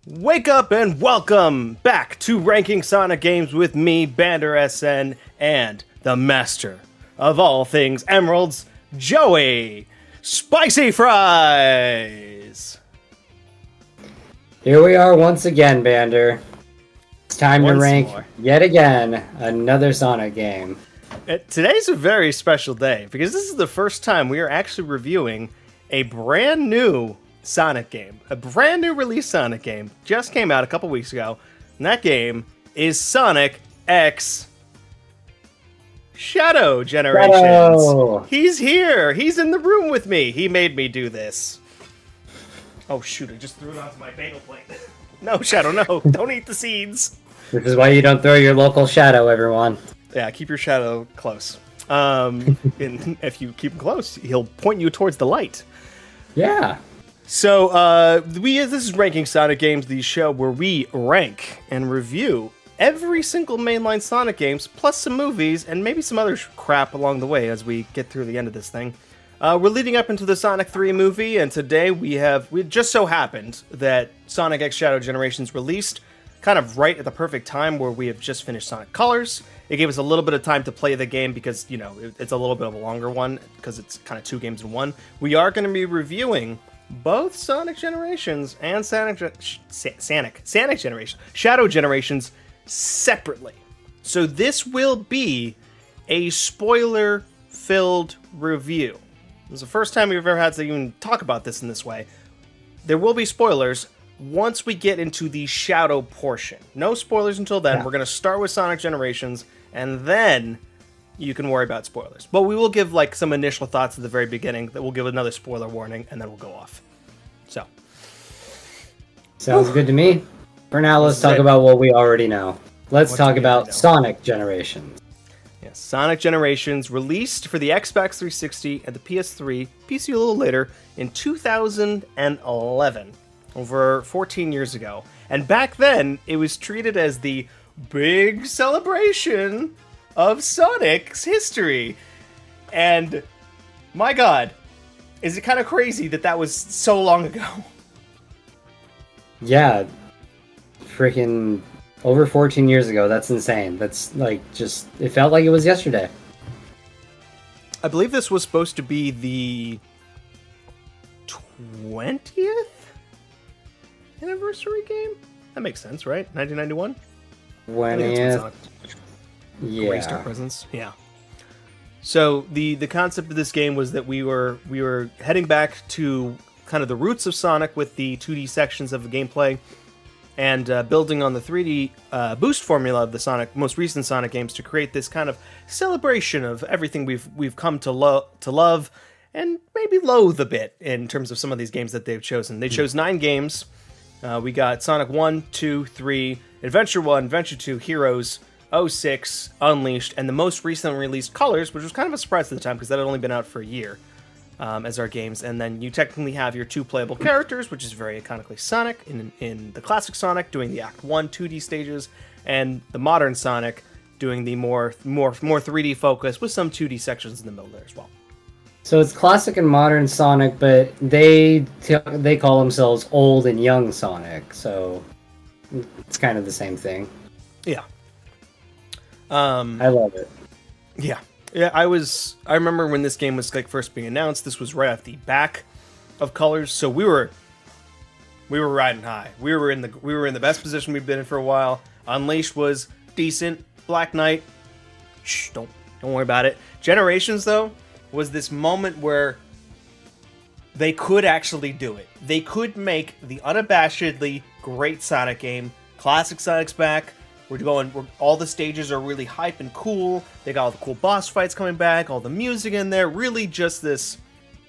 Wake up and welcome back to Ranking Sonic Games with me, Bander SN, and the master of all things emeralds, Joey Spicy Fries. Here we are once again, Bander. It's time to rank yet again another Sonic game. Today's a very special day because this is the first time we are actually reviewing a brand new Sonic game. A brand new release Sonic game just came out a couple weeks ago, and that game is Sonic X Shadow Generations. Shadow. He's here. He's in the room with me. He made me do this. Oh shoot, I just threw it onto my bagel plate. No, Shadow, no. Don't eat the seeds. This is why you don't throw your local Shadow, everyone. Yeah, keep your Shadow close. And if you keep him close, he'll point you towards the light. Yeah. So, this is Ranking Sonic Games, the show where we rank and review every single mainline Sonic games, plus some movies, and maybe some other crap along the way as we get through the end of this thing. We're leading up into the Sonic 3 movie, and today we just so happened that Sonic X Shadow Generations released kind of right at the perfect time where we have just finished Sonic Colors. It gave us a little bit of time to play the game because, you know, it's a little bit of a longer one because it's kind of two games in one. We are going to be reviewing both Sonic Generations and Sonic Generations, Shadow Generations separately. So this will be a spoiler-filled review. This is the first time we've ever had to even talk about this in this way. There will be spoilers once we get into the Shadow portion. No spoilers until then. Yeah. We're going to start with Sonic Generations, and then you can worry about spoilers. But we will give like some initial thoughts at the very beginning that will give another spoiler warning, and then we'll go off. So. Sounds good to me. For now, let's talk about what we already know. Let's talk about Sonic Generations. Yes, Sonic Generations released for the Xbox 360 and the PS3, PC a little later, in 2011, over 14 years ago. And back then, it was treated as the big celebration of Sonic's history. And my god, is it kind of crazy that that was so long ago? Yeah, freaking over 14 years ago. That's insane. That's like just, it felt like it was yesterday. I believe this was supposed to be the 20th anniversary game? That makes sense, right? 1991? 20th. Yeah. Great Star Presence. Yeah. So the concept of this game was that we were heading back to kind of the roots of Sonic with the 2D sections of the gameplay, and building on the 3D boost formula of the most recent Sonic games to create this kind of celebration of everything we've come to love and maybe loathe a bit in terms of some of these games that they've chosen. They chose 9 games. We got Sonic 1, 2, 3, Adventure 1, Adventure 2, Heroes, 06, Unleashed, and the most recently released Colors, which was kind of a surprise at the time because that had only been out for a year as our games. And then you technically have your 2 playable characters, which is very iconically Sonic in the classic Sonic doing the Act 1 2D stages, and the modern Sonic doing the more 3D focus with some 2D sections in the middle there as well. So it's classic and modern Sonic, but they call themselves old and young Sonic, so it's kind of the same thing. Yeah. I love it. Yeah. Yeah, I remember when this game was like first being announced, this was right off the back of Colors, so we were riding high. We were in the best position we've been in for a while. Unleashed was decent. Black Knight, don't worry about it. Generations though was this moment where they could actually do it. They could make the unabashedly great Sonic game. Classic Sonic's back. All the stages are really hype and cool. They got all the cool boss fights coming back, all the music in there. Really just this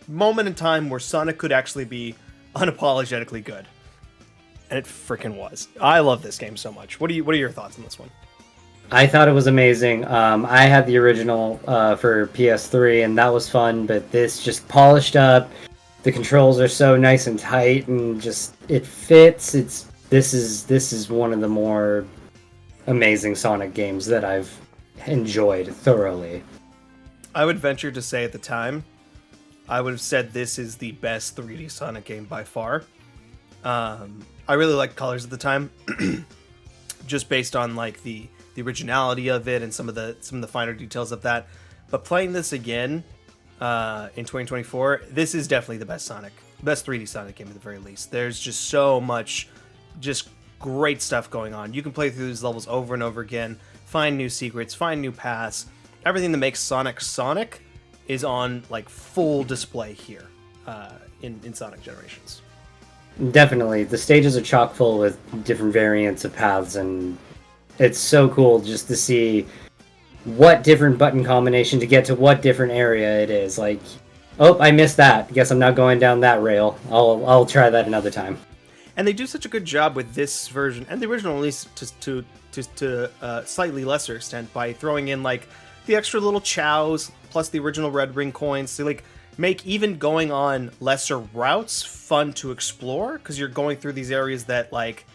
moment in time where Sonic could actually be unapologetically good. And it freaking was. I love this game so much. What are your thoughts on this one? I thought it was amazing. I had the original for PS3, and that was fun, but this just polished up. The controls are so nice and tight, and just it fits. This is one of the more amazing Sonic games that I've enjoyed thoroughly. I would venture to say at the time, I would have said this is the best 3D Sonic game by far. I really liked Colors at the time, just based on like the originality of it and some of the finer details of that. But playing this again in 2024, this is definitely the best 3D Sonic game at the very least. There's just so much, just great stuff going on. You can play through these levels over and over again, find new secrets, find new paths. Everything that makes Sonic is on like full display here in Sonic Generations. Definitely. The stages are chock full with different variants of paths, and it's so cool just to see what different button combination to get to what different area it is. Like, oh, I missed that. Guess I'm not going down that rail. I'll try that another time. And they do such a good job with this version and the original, at least to slightly lesser extent, by throwing in like the extra little chows plus the original Red Ring coins to like make even going on lesser routes fun to explore, because you're going through these areas that like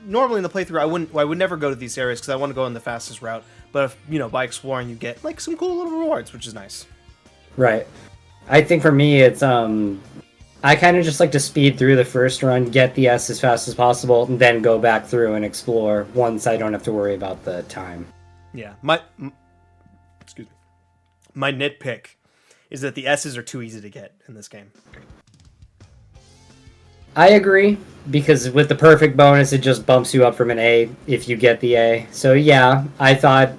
normally in the playthrough I would never go to these areas because I want to go in the fastest route. But if, you know, by exploring you get like some cool little rewards, which is nice. Right. I think for me it's I kind of just like to speed through the first run, get the S as fast as possible, and then go back through and explore once I don't have to worry about the time. Yeah. Excuse me. My nitpick is that the S's are too easy to get in this game. I agree, because with the perfect bonus, it just bumps you up from an A if you get the A. So yeah, I thought,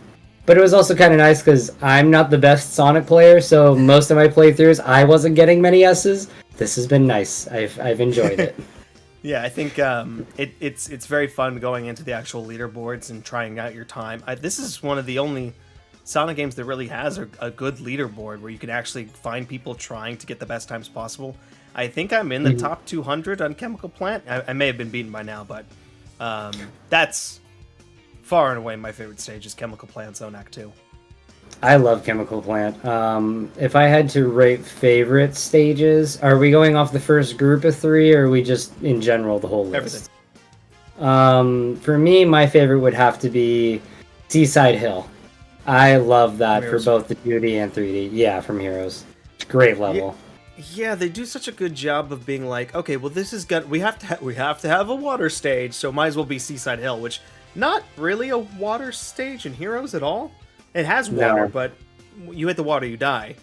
but it was also kind of nice because I'm not the best Sonic player, so most of my playthroughs, I wasn't getting many S's. This has been nice. I've enjoyed it. Yeah, I think it's very fun going into the actual leaderboards and trying out your time. This is one of the only Sonic games that really has a good leaderboard where you can actually find people trying to get the best times possible. I think I'm in the top 200 on Chemical Plant. I may have been beaten by now, but that's far and away my favorite stage is Chemical Plant Zone Act 2. I love Chemical Plant. If I had to rate favorite stages, are we going off the first group of 3, or are we just in general the whole list? Everything. For me, my favorite would have to be Seaside Hill. I love that for both the 2D and 3D. Yeah, from Heroes. Great level. Yeah, they do such a good job of being like, okay, well, this is good. We have to have a water stage, so might as well be Seaside Hill, which not really a water stage in Heroes at all. It has water, but you hit the water, you die.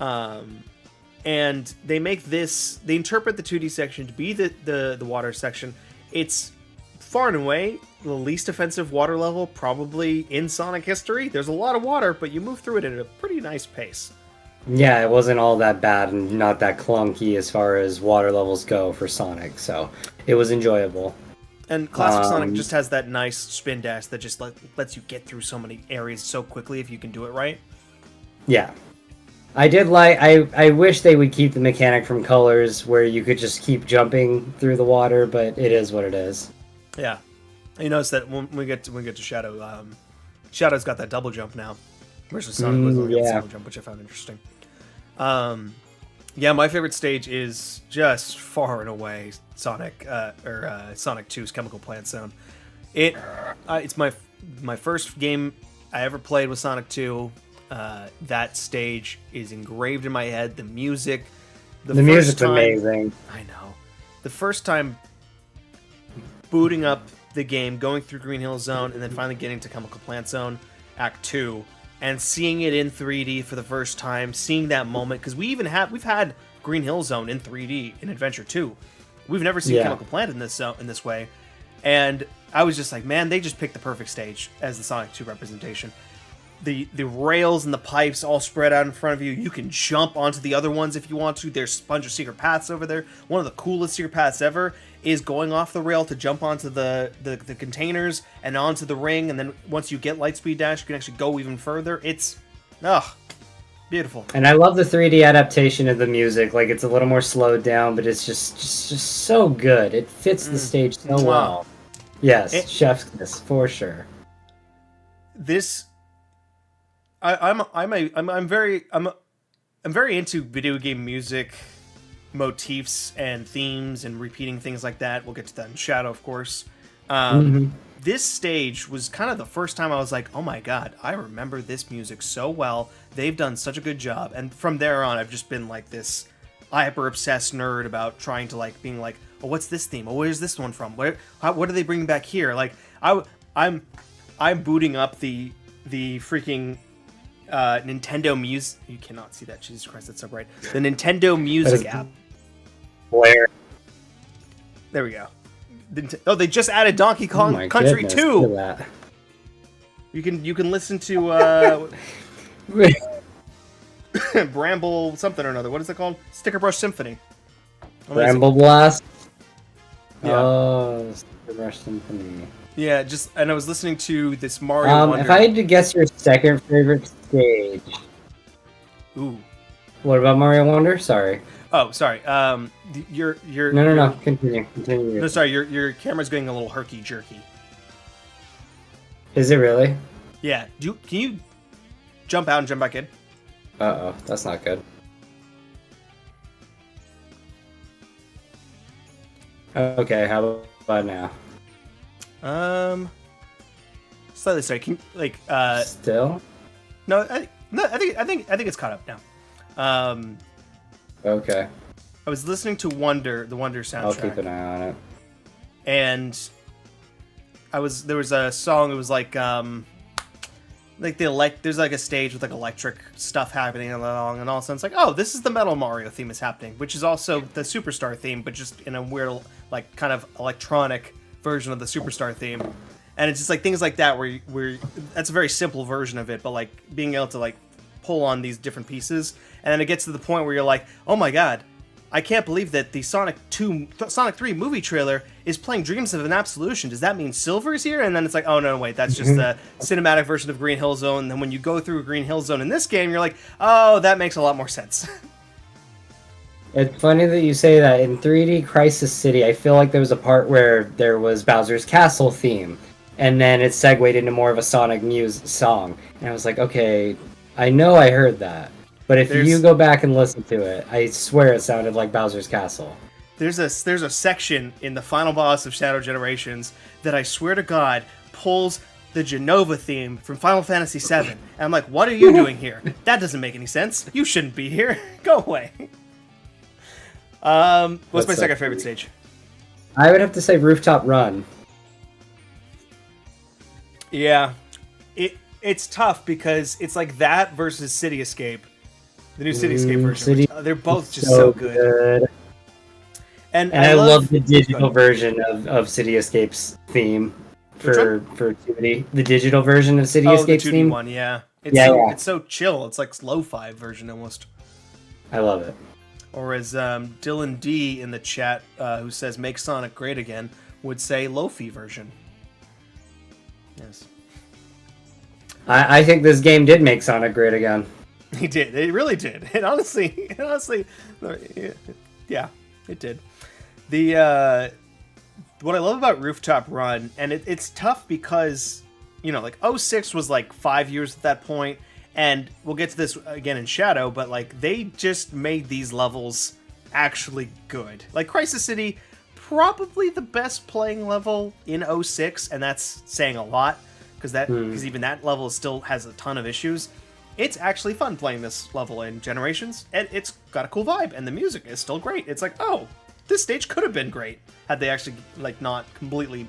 And they make this, they interpret the 2D section to be the water section. It's far and away the least offensive water level probably in Sonic history. There's a lot of water, but you move through it at a pretty nice pace. Yeah, it wasn't all that bad and not that clunky as far as water levels go for Sonic, so it was enjoyable. And Classic Sonic just has that nice spin dash that just lets you get through so many areas so quickly if you can do it right. Yeah. I wish they would keep the mechanic from Colors where you could just keep jumping through the water, but it is what it is. Yeah. You notice that when we get to Shadow, Shadow's got that double jump now. Versus Sonic was only got single jump, which I found interesting. Yeah, my favorite stage is just far and away Sonic 2's Chemical Plant Zone. It's my first game I ever played with Sonic 2. That stage is engraved in my head. The music, the music's amazing. I know. The first time booting up the game, going through Green Hill Zone, and then finally getting to Chemical Plant Zone Act 2. And seeing it in 3D for the first time, seeing that moment, because we've had Green Hill Zone in 3D in Adventure 2. We've never seen Chemical Plant in this way, and I was just like, man, they just picked the perfect stage as the Sonic 2 representation. The rails and the pipes all spread out in front of you. You can jump onto the other ones if you want to. There's a bunch of secret paths over there. One of the coolest secret paths ever is going off the rail to jump onto the containers and onto the ring, and then once you get Lightspeed Dash, you can actually go even further. It's beautiful. And I love the 3D adaptation of the music. Like, it's a little more slowed down, but it's just so good. It fits the stage so well. Yes, chef's kiss for sure. This I'm very into video game music motifs and themes and repeating things like that. We'll get to that in Shadow, of course. This stage was kind of the first time I was like, oh my god, I remember this music so well. They've done such a good job. And from there on, I've just been like this hyper obsessed nerd about trying to being like, oh, what's this theme? Oh, where's this one from? What are they bringing back here? Like I'm booting up the freaking Nintendo Music. You cannot see that. Jesus Christ, that's so bright. The Nintendo Music app. Where? There we go. Oh, they just added Donkey Kong Country 2. You can listen to Bramble something or another. What is it called? Sticker Brush Symphony. Bramble Blast. Yeah. Oh, Sticker Brush Symphony. Yeah, and I was listening to this Mario Wonder. If I had to guess your second favorite stage. Ooh. What about Mario Wonder? Sorry. Oh, sorry. Your No. Continue. No, sorry. Your camera's getting a little herky jerky. Is it really? Yeah. Can you jump out and jump back in? Uh-oh, that's not good. Okay, how about now? Slightly sorry. Can Still? No, I think it's caught up now. Okay. I was listening to the Wonder soundtrack. I'll keep an eye on it. And there was a song. It was like there's like a stage with like electric stuff happening along, and all of a sudden it's like, oh, this is the Metal Mario theme is happening, which is also the Superstar theme, but just in a weird like kind of electronic version of the Superstar theme. And it's just like things like that where that's a very simple version of it, but like being able to like pull on these different pieces, and then it gets to the point where you're like, oh my god, I can't believe that the Sonic 3 movie trailer is playing Dreams of an Absolution. Does that mean Silver's here? And then it's like, oh no, wait, that's just the cinematic version of Green Hill Zone. And then when you go through Green Hill Zone in this game, you're like, oh, that makes a lot more sense. It's funny that you say that. In 3D Crisis City, I feel like there was a part where there was Bowser's Castle theme, and then it segued into more of a Sonic Muse song. And I was like, okay, I know I heard that. But if you go back and listen to it, I swear it sounded like Bowser's Castle. There's a section in the final boss of Shadow Generations that I swear to God pulls the Genova theme from Final Fantasy VII. And I'm like, what are you doing here? That doesn't make any sense. You shouldn't be here. Go away. What's my second favorite stage? I would have to say Rooftop Run. Yeah. It's tough because it's like that versus City Escape. The new City Escape version. They're both just so good. And I love the digital version of City Escape's theme for 2D. The digital version of City Escape's the 2D theme. One, yeah. It's so chill. It's like lo-fi version almost. I love it. Or as Dylan D in the chat, who says "Make Sonic Great Again," would say "Lo-fi version." Yes. I think this game did make Sonic great again. He did. It really did. It honestly, yeah, it did. What I love about Rooftop Run, and it's tough because, like 06 was like 5 years at that point, and we'll get to this again in Shadow, but like they just made these levels actually good. Like Crisis City, probably the best playing level in 06, and that's saying a lot because even that level still has a ton of issues. It's actually fun playing this level in Generations, and it's got a cool vibe, and the music is still great. It's like, oh, this stage could have been great had they actually like not completely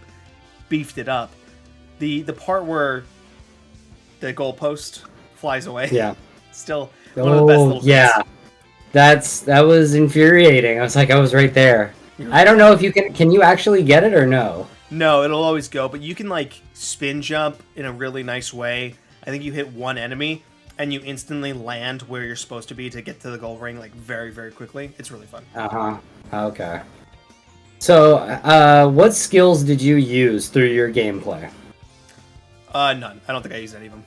beefed it up. The part where the goalpost flies away, yeah, still one of the best little bits. That was infuriating. I was like, I was right there. I don't know if you can you actually get it or no? No, it'll always go, but you can like spin jump in a really nice way. I think you hit one enemy and you instantly land where you're supposed to be to get to the goal ring like very, very quickly. It's really fun. Okay. So, what skills did you use through your gameplay? None. I don't think I used any of them.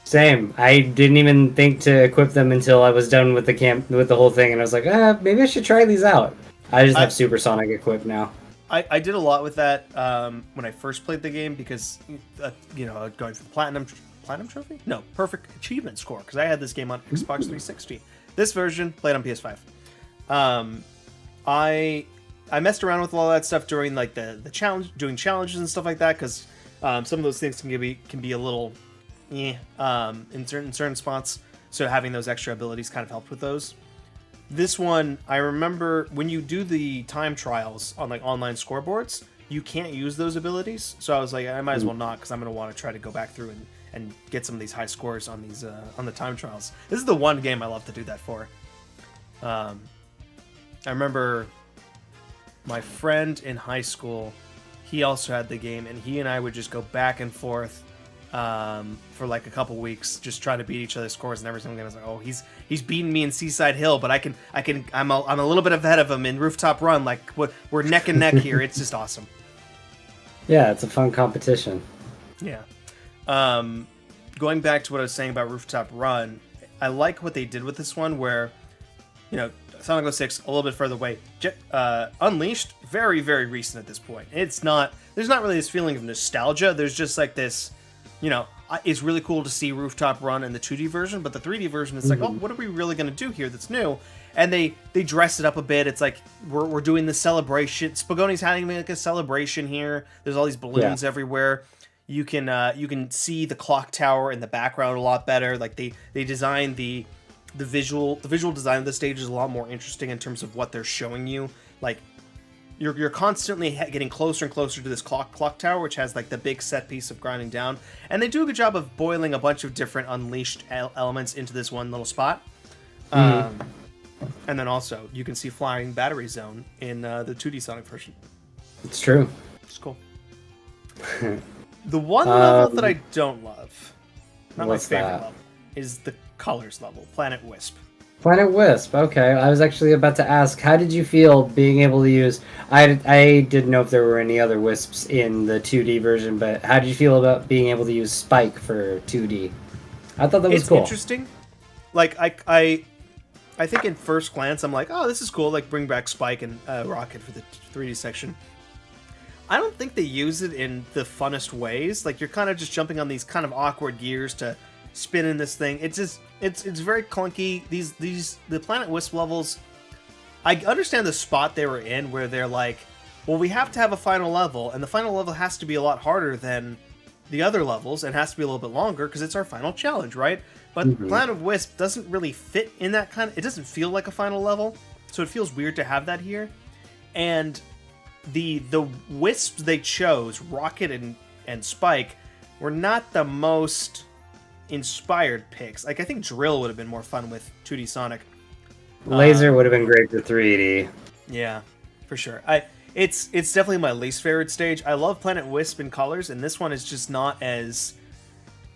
Same. I didn't even think to equip them until I was done with the whole thing, and I was like, maybe I should try these out. I just have Supersonic equipped now. I did a lot with that when I first played the game because, going for the platinum trophy? No, perfect achievement score, because I had this game on Xbox 360. This version played on PS5. I messed around with all that stuff during like the challenge, doing challenges and stuff like that, because some of those things can be a little in certain spots. So having those extra abilities kind of helped with those. This one, I remember when you do the time trials on like online scoreboards, you can't use those abilities. So I was like, I might as well not, because I'm gonna want to try to go back through and get some of these high scores on these on the time trials. This is the one game I love to do that for. I remember my friend in high school, he also had the game, and he and I would just go back and forth for like a couple weeks, just trying to beat each other's scores. And every single game I was like, oh, he's beating me in Seaside Hill, but I'm a little bit ahead of him in Rooftop Run. Like we're neck and neck here. It's just awesome. Yeah, it's a fun competition. Yeah. Going back to what I was saying about Rooftop Run, I like what they did with this one, where, you know, Sonic 06 a little bit further away. Unleashed, very, very recent at this point. There's not really this feeling of nostalgia. There's just like this, you know, it's really cool to see Rooftop Run in the 2D version, but the 3D version is like, oh, what are we really going to do here that's new? And they dress it up a bit. It's like we're doing the celebration. Spagoni's having like a celebration here. There's all these balloons everywhere. You can see the clock tower in the background a lot better. Like they designed the visual design of the stage is a lot more interesting in terms of what they're showing you. Like you're constantly getting closer and closer to this clock tower, which has like the big set piece of grinding down, and they do a good job of boiling a bunch of different Unleashed elements into this one little spot. And then also you can see Flying Battery Zone in the 2D Sonic version. It's true. It's cool. The one level that I don't love, not my favorite level, is the colors level, Planet Wisp. Planet Wisp, okay. I was actually about to ask, how did you feel being able to use... I didn't know if there were any other Wisps in the 2D version, but how did you feel about being able to use Spike for 2D? I thought that was cool. It's interesting. Like, I think in first glance, I'm like, oh, this is cool. Like, bring back Spike and Rocket for the 3D section. I don't think they use it in the funnest ways. Like, you're kind of just jumping on these kind of awkward gears to spin in this thing. It's just, it's very clunky. The Planet Wisp levels, I understand the spot they were in where they're like, well, we have to have a final level, and the final level has to be a lot harder than the other levels and has to be a little bit longer because it's our final challenge, right? But Planet Wisp doesn't really fit in that kind of... It doesn't feel like a final level, so it feels weird to have that here. And the Wisps they chose, Rocket and Spike, were not the most inspired picks. Like, I think Drill would have been more fun with 2D Sonic. Laser would have been great for 3D. Yeah, for sure. It's definitely my least favorite stage. I love Planet Wisp in colors, and this one is just not as...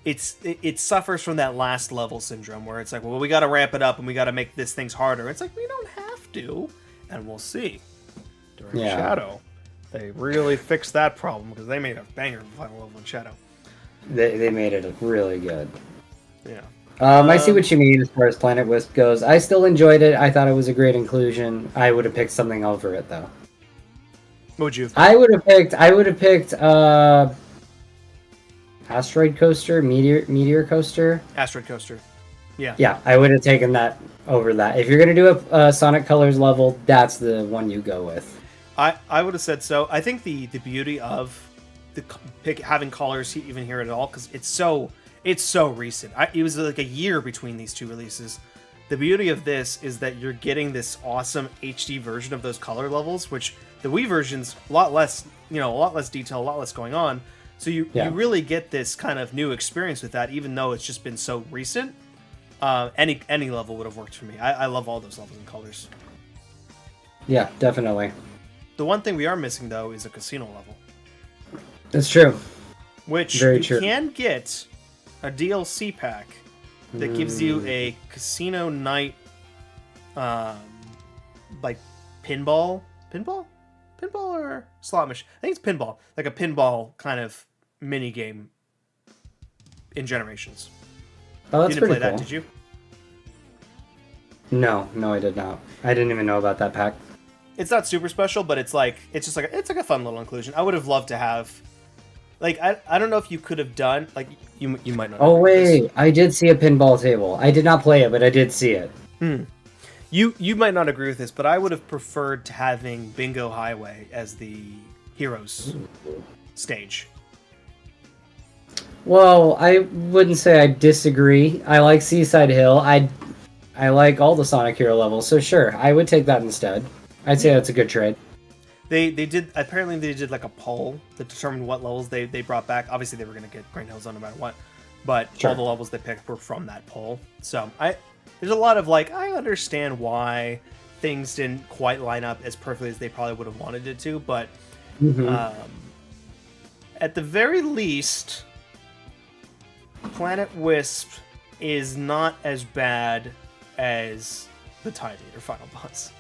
It suffers from that last level syndrome where it's like, well, we got to ramp it up and we got to make this things harder. It's like, we don't have to, and we'll see. During Shadow, they really fixed that problem because they made a banger of a final level in Shadow. They made it really good. Yeah. I see what you mean as far as Planet Wisp goes. I still enjoyed it. I thought it was a great inclusion. I would have picked something over it though. What would you have picked? I would have picked Asteroid Coaster, Meteor Coaster. Asteroid Coaster. Yeah. Yeah, I would have taken that over that. If you're gonna do a Sonic Colors level, that's the one you go with. I would have said so. I think the beauty of having colors even here at all, because it's so recent. It was like a year between these two releases. The beauty of this is that you're getting this awesome HD version of those color levels, which the Wii version's a lot less detail, a lot less going on. So you really get this kind of new experience with that, even though it's just been so recent. Any level would have worked for me. I love all those levels and colors. Yeah, definitely. The one thing we are missing, though, is a casino level. That's true. Which you can get a DLC pack that gives you a casino night, like pinball or slot machine. I think it's pinball, like a pinball kind of mini game in Generations. Oh, that's you didn't play cool. that, did you? No, I did not. I didn't even know about that pack. It's not super special, but it's like a fun little inclusion. I would have loved to have. Like, I don't know if you could have done, like, you might not. Oh, wait, I did see a pinball table. I did not play it, but I did see it. You might not agree with this, but I would have preferred to having Bingo Highway as the Heroes stage. Well, I wouldn't say I disagree. I like Seaside Hill. I like all the Sonic Hero levels, so sure, I would take that instead. I'd say that's a good trade. They did like a poll that determined what levels they brought back. Obviously, they were going to get Green Hill Zone no matter what, but all the levels they picked were from that poll. So there's a lot of like, I understand why things didn't quite line up as perfectly as they probably would have wanted it to, but at the very least, Planet Wisp is not as bad as the Time Eater final boss.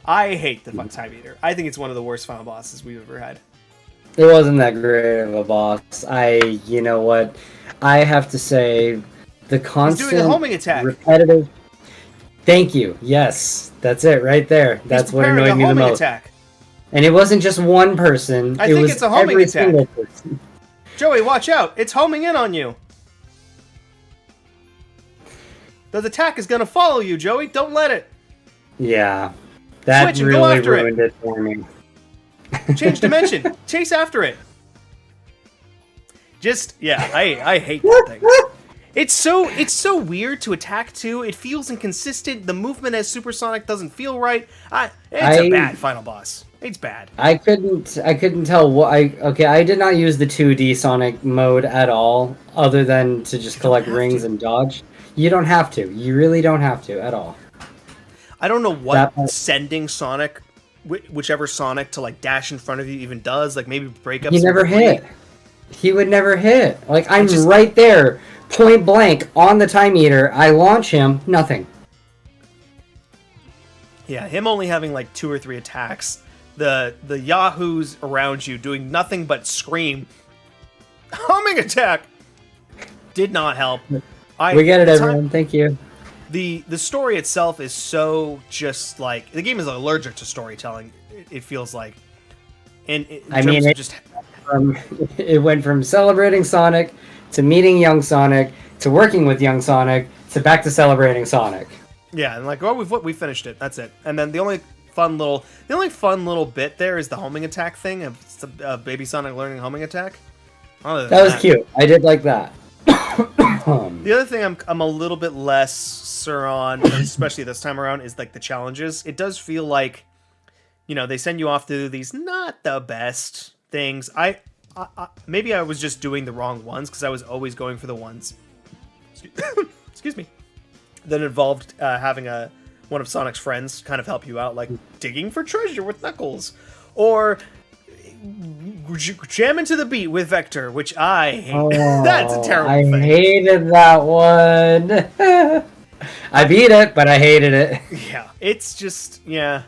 I hate the Time Eater. I think it's one of the worst final bosses we've ever had. It wasn't that great of a boss. You know what? I have to say, the constant He's doing a homing attack. Repetitive. Thank you. Yes, that's it right there. That's what annoyed me the most. Attack. And it wasn't just one person. I think it's a homing attack. Joey, watch out! It's homing in on you. The attack is gonna follow you, Joey. Don't let it. Yeah. That really ruined it for me. Change dimension. Chase after it. I hate that thing. It's so weird to attack too. It feels inconsistent. The movement as Supersonic doesn't feel right. It's a bad final boss. It's bad. I couldn't tell what I did not use the 2D Sonic mode at all, other than to just collect rings and dodge. You don't have to. You really don't have to at all. I don't know what sending Sonic, whichever Sonic, to like dash in front of you even does. Like maybe break up. He never hit. He would never hit. Like I'm just right there, point blank on the Time Eater. I launch him, nothing. Yeah, him only having like 2 or 3 attacks. The yahoos around you doing nothing but scream. Homing attack did not help. We get it, everyone. Thank you. The story itself is so just like the game is allergic to storytelling. It feels like, and it went from celebrating Sonic to meeting young Sonic to working with young Sonic to back to celebrating Sonic. Yeah, and like we finished it. That's it. And then the only fun little bit there is the homing attack thing. It's Baby Sonic learning homing attack. That was cute. I did like that. The other thing I'm a little bit less sure on, especially this time around, is like the challenges. It does feel like, they send you off to do these not the best things. I maybe I was just doing the wrong ones because I was always going for the ones. Excuse me. That involved having one of Sonic's friends kind of help you out, like digging for treasure with Knuckles, or jam into the beat with Vector, which I hate. That's a terrible thing. I hated that one. I beat it, but I hated it. Yeah, it's just, yeah.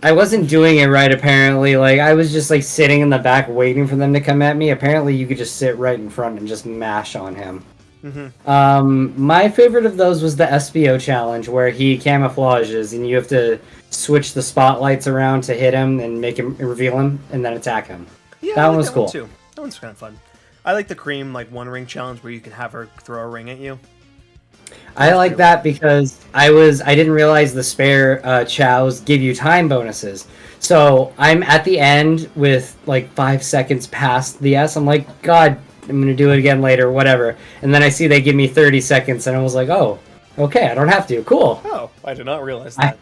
I wasn't doing it right, apparently. Like, I was just, like, sitting in the back waiting for them to come at me. Apparently, you could just sit right in front and just mash on him. Mm-hmm. My favorite of those was the SBO challenge, where he camouflages, and you have to switch the spotlights around to hit him and make him reveal him, and then attack him. Yeah, that one was cool. Too. That one's kind of fun. I like the Cream one ring challenge where you can have her throw a ring at you. I like that because I didn't realize the spare chows give you time bonuses. So I'm at the end with like 5 seconds past the S. I'm like, God, I'm gonna do it again later, whatever. And then I see they give me 30 seconds, and I was like, oh, okay, I don't have to. Cool. Oh, I did not realize that.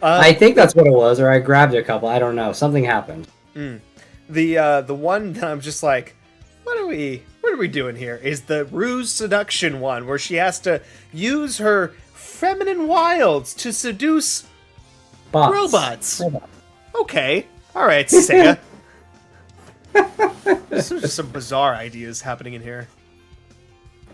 I think that's what it was, or I grabbed a couple. I don't know. Something happened. The one that I'm just like, what are we doing here? Is the ruse seduction one where she has to use her feminine wilds to seduce robots. Okay, all right, Sega. There's just some bizarre ideas happening in here.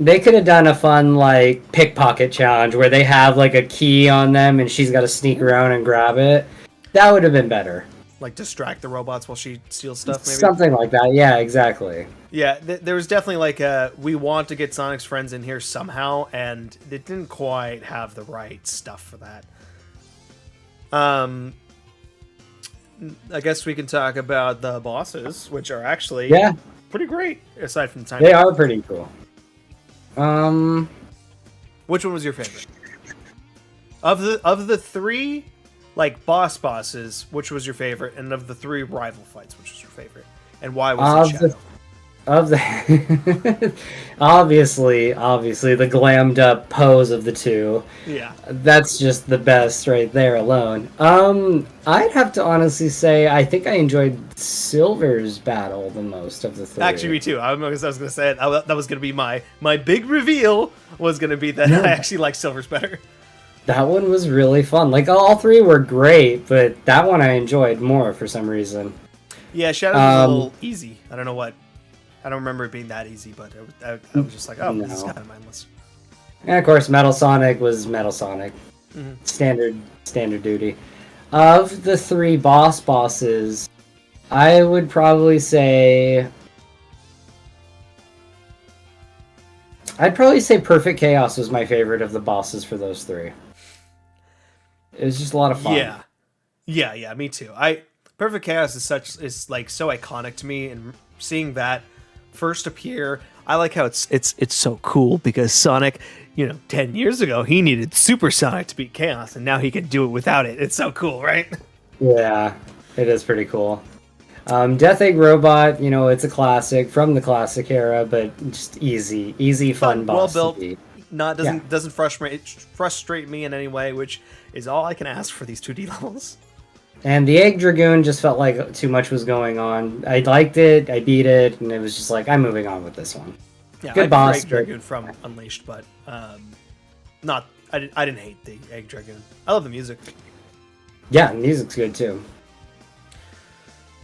They could have done a fun like pickpocket challenge where they have like a key on them and she's got to sneak around and grab it. That would have been better. Like distract the robots while she steals stuff, maybe? Something like that, yeah, exactly. Yeah, there was definitely like we want to get Sonic's friends in here somehow, and it didn't quite have the right stuff for that. I guess we can talk about the bosses, which are actually pretty great, aside from the time. They are pretty cool. Which one was your favorite? Of the 3... like bosses, which was your favorite? And of the 3 rival fights, which was your favorite? And why was it Shadow? Of the obviously the glammed up pose of the two. Yeah. That's just the best right there alone. I'd have to honestly say I think I enjoyed Silver's battle the most of the three. Actually, me too. I was going to say it. That was going to be my big reveal. Was going to be that I actually like Silver's better. That one was really fun. Like all three were great, but that one I enjoyed more for some reason. Yeah, Shadow was a little easy. I don't know what. I don't remember it being that easy, but I was just like, oh, this is kind of mindless. And of course, Metal Sonic was Metal Sonic. Mm-hmm. Standard duty. Of the three bosses, I would probably say... I'd probably say Perfect Chaos was my favorite of the bosses for those three. It was just a lot of fun. Yeah, me too. Perfect Chaos is like so iconic to me, and seeing that first appear, I like how it's so cool because Sonic, 10 years ago he needed Super Sonic to beat Chaos, and now he can do it without it. It's so cool, right? Yeah, it is pretty cool. Death Egg Robot, it's a classic from the classic era, but just easy fun boss. Well built. Doesn't frustrate me in any way, which is all I can ask for these 2D levels. And the Egg Dragoon just felt like too much was going on. I liked it, I beat it, and it was just like, I'm moving on with this one. Yeah, good boss. Egg Dragoon from Unleashed, but I didn't hate the Egg Dragoon. I love the music. Yeah, the music's good too.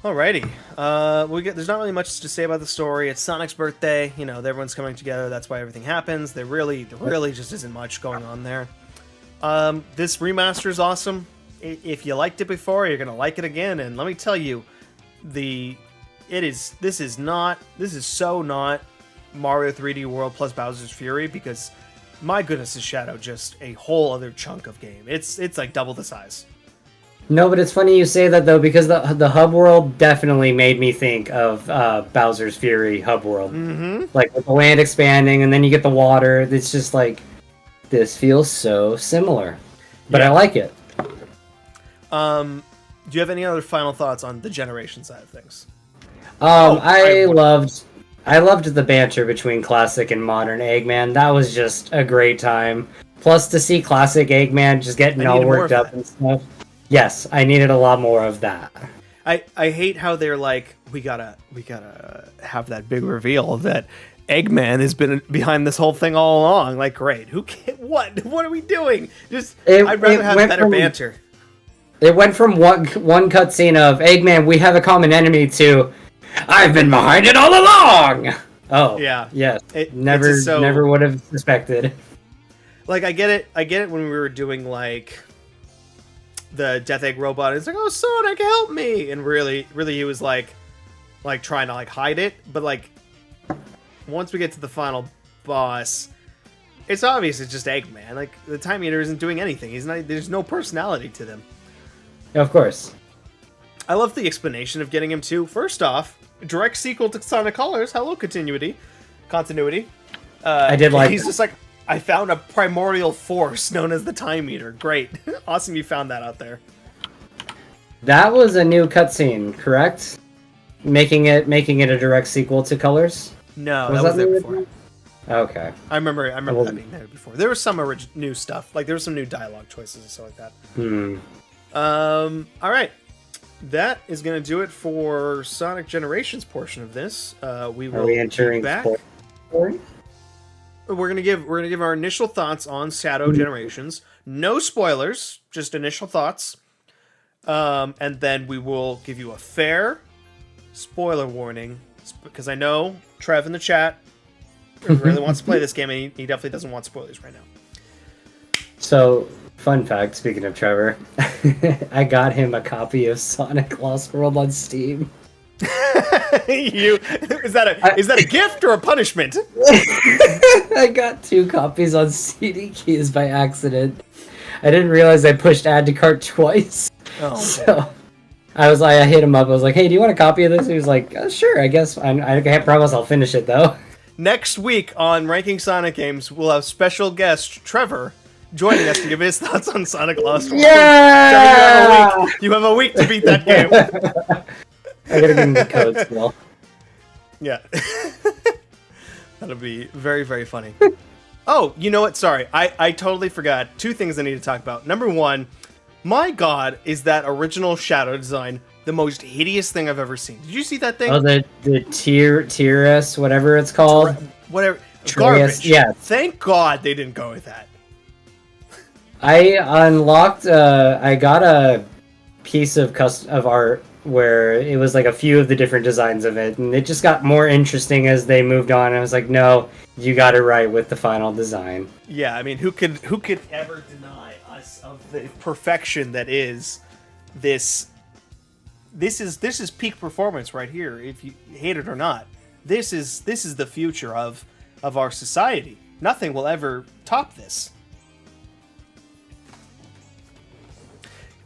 Alrighty, there's not really much to say about the story. It's Sonic's birthday. Everyone's coming together. That's why everything happens. There really just isn't much going on there. This remaster is awesome. If you liked it before, you're gonna like it again. And let me tell you, this is so not Mario 3D World plus Bowser's Fury, because my goodness, is Shadow just a whole other chunk of game. It's like double the size. No, but it's funny you say that though, because the hub world definitely made me think of Bowser's Fury hub world. Mm-hmm. Like with the land expanding, and then you get the water. It's just like, this feels so similar, but I like it. Do you have any other final thoughts on the generation side of things? I loved the banter between classic and modern Eggman. That was just a great time. Plus, to see classic Eggman just getting all worked up and stuff. Yes, I needed a lot more of that. I hate how they're like, we gotta have that big reveal that Eggman has been behind this whole thing all along. Like, great. What are we doing? I'd rather have better banter. It went from one cutscene of Eggman, we have a common enemy, to I've been behind it all along. Oh yeah, yes. Never would have suspected. Like, I get it when we were doing like the Death Egg Robot. It's like, oh, Sonic, help me, and really he was like trying to like hide it. But like once we get to the final boss, it's obvious it's just Eggman. Like, the Time Eater isn't doing anything. There's no personality to them. Of course. I love the explanation of getting him too. First off, direct sequel to Sonic Colors. Hello, continuity. I did like. He's just like, I found a primordial force known as the Time Eater. Great, awesome, you found that out there. That was a new cutscene, correct? Making it a direct sequel to Colors. No, that was there before. Okay. I remember that being there before. There was some new stuff, like there was some new dialogue choices and stuff like that. All right. That is going to do it for Sonic Generations portion of this. We will be back. We're gonna give our initial thoughts on Shadow Generations. No spoilers, just initial thoughts. And then we will give you a fair spoiler warning, because I know Trev in the chat really wants to play this game, and he definitely doesn't want spoilers right now. So, fun fact, speaking of Trevor, I got him a copy of Sonic Lost World on Steam. Is that a gift or a punishment? I got 2 copies on CD keys by accident. I didn't realize I pushed add to cart twice. Oh, so I hit him up. I was like, "Hey, do you want a copy of this?" He was like, "Sure, I guess." I can't promise I'll finish it though. Next week on Ranking Sonic Games, we'll have special guest Trevor joining us to give his thoughts on Sonic Lost World. Yeah! So you have a week to beat that game. I gotta give him the code still. Yeah. That'll be very, very funny. Oh, you know what? Sorry, I totally forgot. Two things I need to talk about. Number one, my God, is that original Shadow design the most hideous thing I've ever seen? Did you see that thing? Oh, the Tyrus, whatever it's called. Whatever. Trius, Garbage. yeah. Thank God they didn't go with that. I unlocked. I got a piece of art where it was like a few of the different designs of it, and it just got more interesting as they moved on. I was like, no, you got it right with the final design. Yeah, I mean, who could ever deny us of the perfection that is this? This is peak performance right here. If you hate it or not, this is the future of our society. Nothing will ever top this.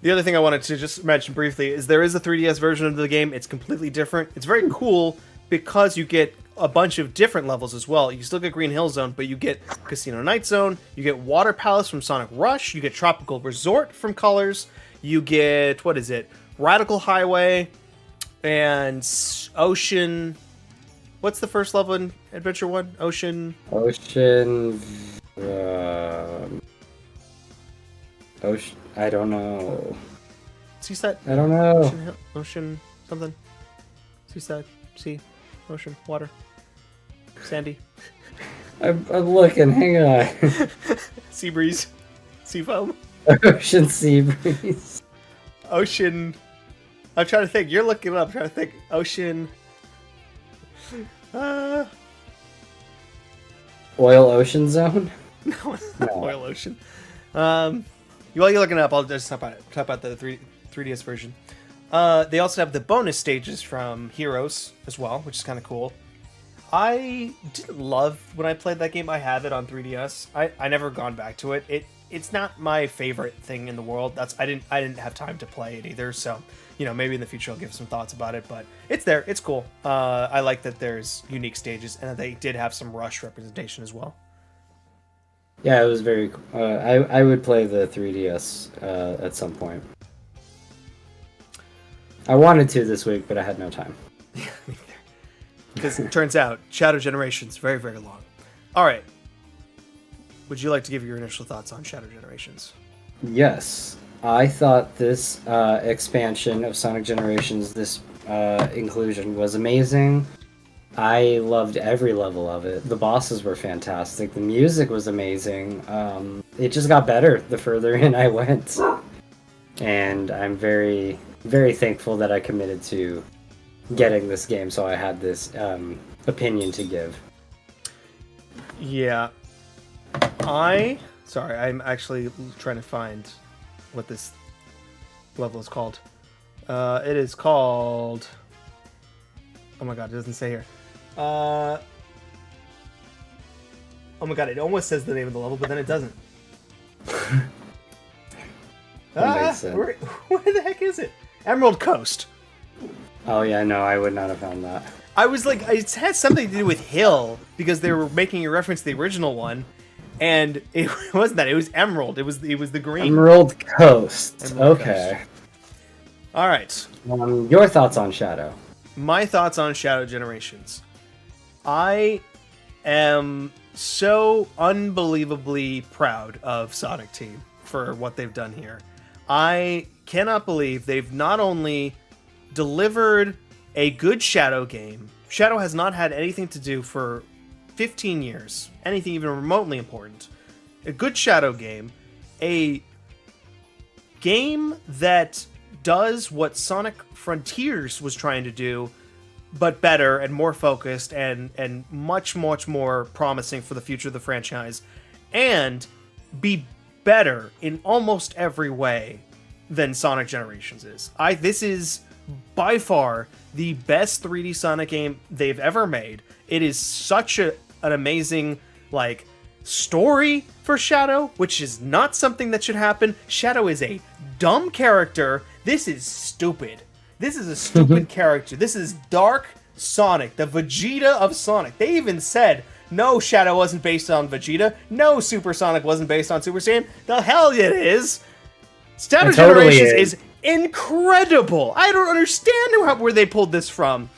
The other thing I wanted to just mention briefly is there is a 3DS version of the game. It's completely different. It's very cool because you get a bunch of different levels as well. You still get Green Hill Zone, but you get Casino Night Zone, you get Water Palace from Sonic Rush, you get Tropical Resort from Colors, you get, what is it, Radical Highway, and Ocean... What's the first level in Adventure 1? Ocean... I don't know. Seaside? I don't know. Ocean something? Seaside? Sea? Ocean? Water? Sandy? I'm looking, hang on. Sea breeze? Sea foam? Ocean sea breeze. Ocean... I'm trying to think. You're looking it up. I'm trying to think. Ocean... Oil Ocean Zone? No. Oil Ocean. While you're looking it up, I'll just talk about the 3DS version. They also have the bonus stages from Heroes as well, which is kind of cool. I didn't love when I played that game. I have it on 3DS. I never gone back to it. It's not my favorite thing in the world. I didn't have time to play it either. So, maybe in the future I'll give some thoughts about it. But it's there. It's cool. I like that there's unique stages and that they did have some Rush representation as well. Yeah, it was very. I would play the 3DS at some point. I wanted to this week, but I had no time. Because it turns out Shadow Generations very, very long. All right. Would you like to give your initial thoughts on Shadow Generations? Yes, I thought this expansion of Sonic Generations, this inclusion, was amazing. I loved every level of it. The bosses were fantastic. The music was amazing. It just got better the further in I went. And I'm very, very thankful that I committed to getting this game, so I had this opinion to give. Yeah. I'm actually trying to find what this level is called. It is called... Oh my god, it doesn't say here. Oh my god, it almost says the name of the level, but then it doesn't. Where the heck is it? Emerald Coast. Oh yeah, no, I would not have found that. I was like, it had something to do with Hill, because they were making a reference to the original one, and it wasn't that, it was Emerald. It was the green. Emerald Coast. Emerald okay. Coast. Alright. Your thoughts on Shadow? My thoughts on Shadow Generations. I am so unbelievably proud of Sonic Team for what they've done here. I cannot believe they've not only delivered a good Shadow game. Shadow has not had anything to do for 15 years, anything even remotely important. A good Shadow game, a game that does what Sonic Frontiers was trying to do, but better and more focused and much, much more promising for the future of the franchise, and be better in almost every way than Sonic Generations is. This is by far the best 3D Sonic game they've ever made. It is such an amazing, story for Shadow, which is not something that should happen. Shadow is a dumb character. This is stupid. This is a stupid character. This is Dark Sonic, the Vegeta of Sonic. They even said, no, Shadow wasn't based on Vegeta. No, Super Sonic wasn't based on Super Saiyan. The hell it is. Shadow Generations is incredible. I don't understand where they pulled this from.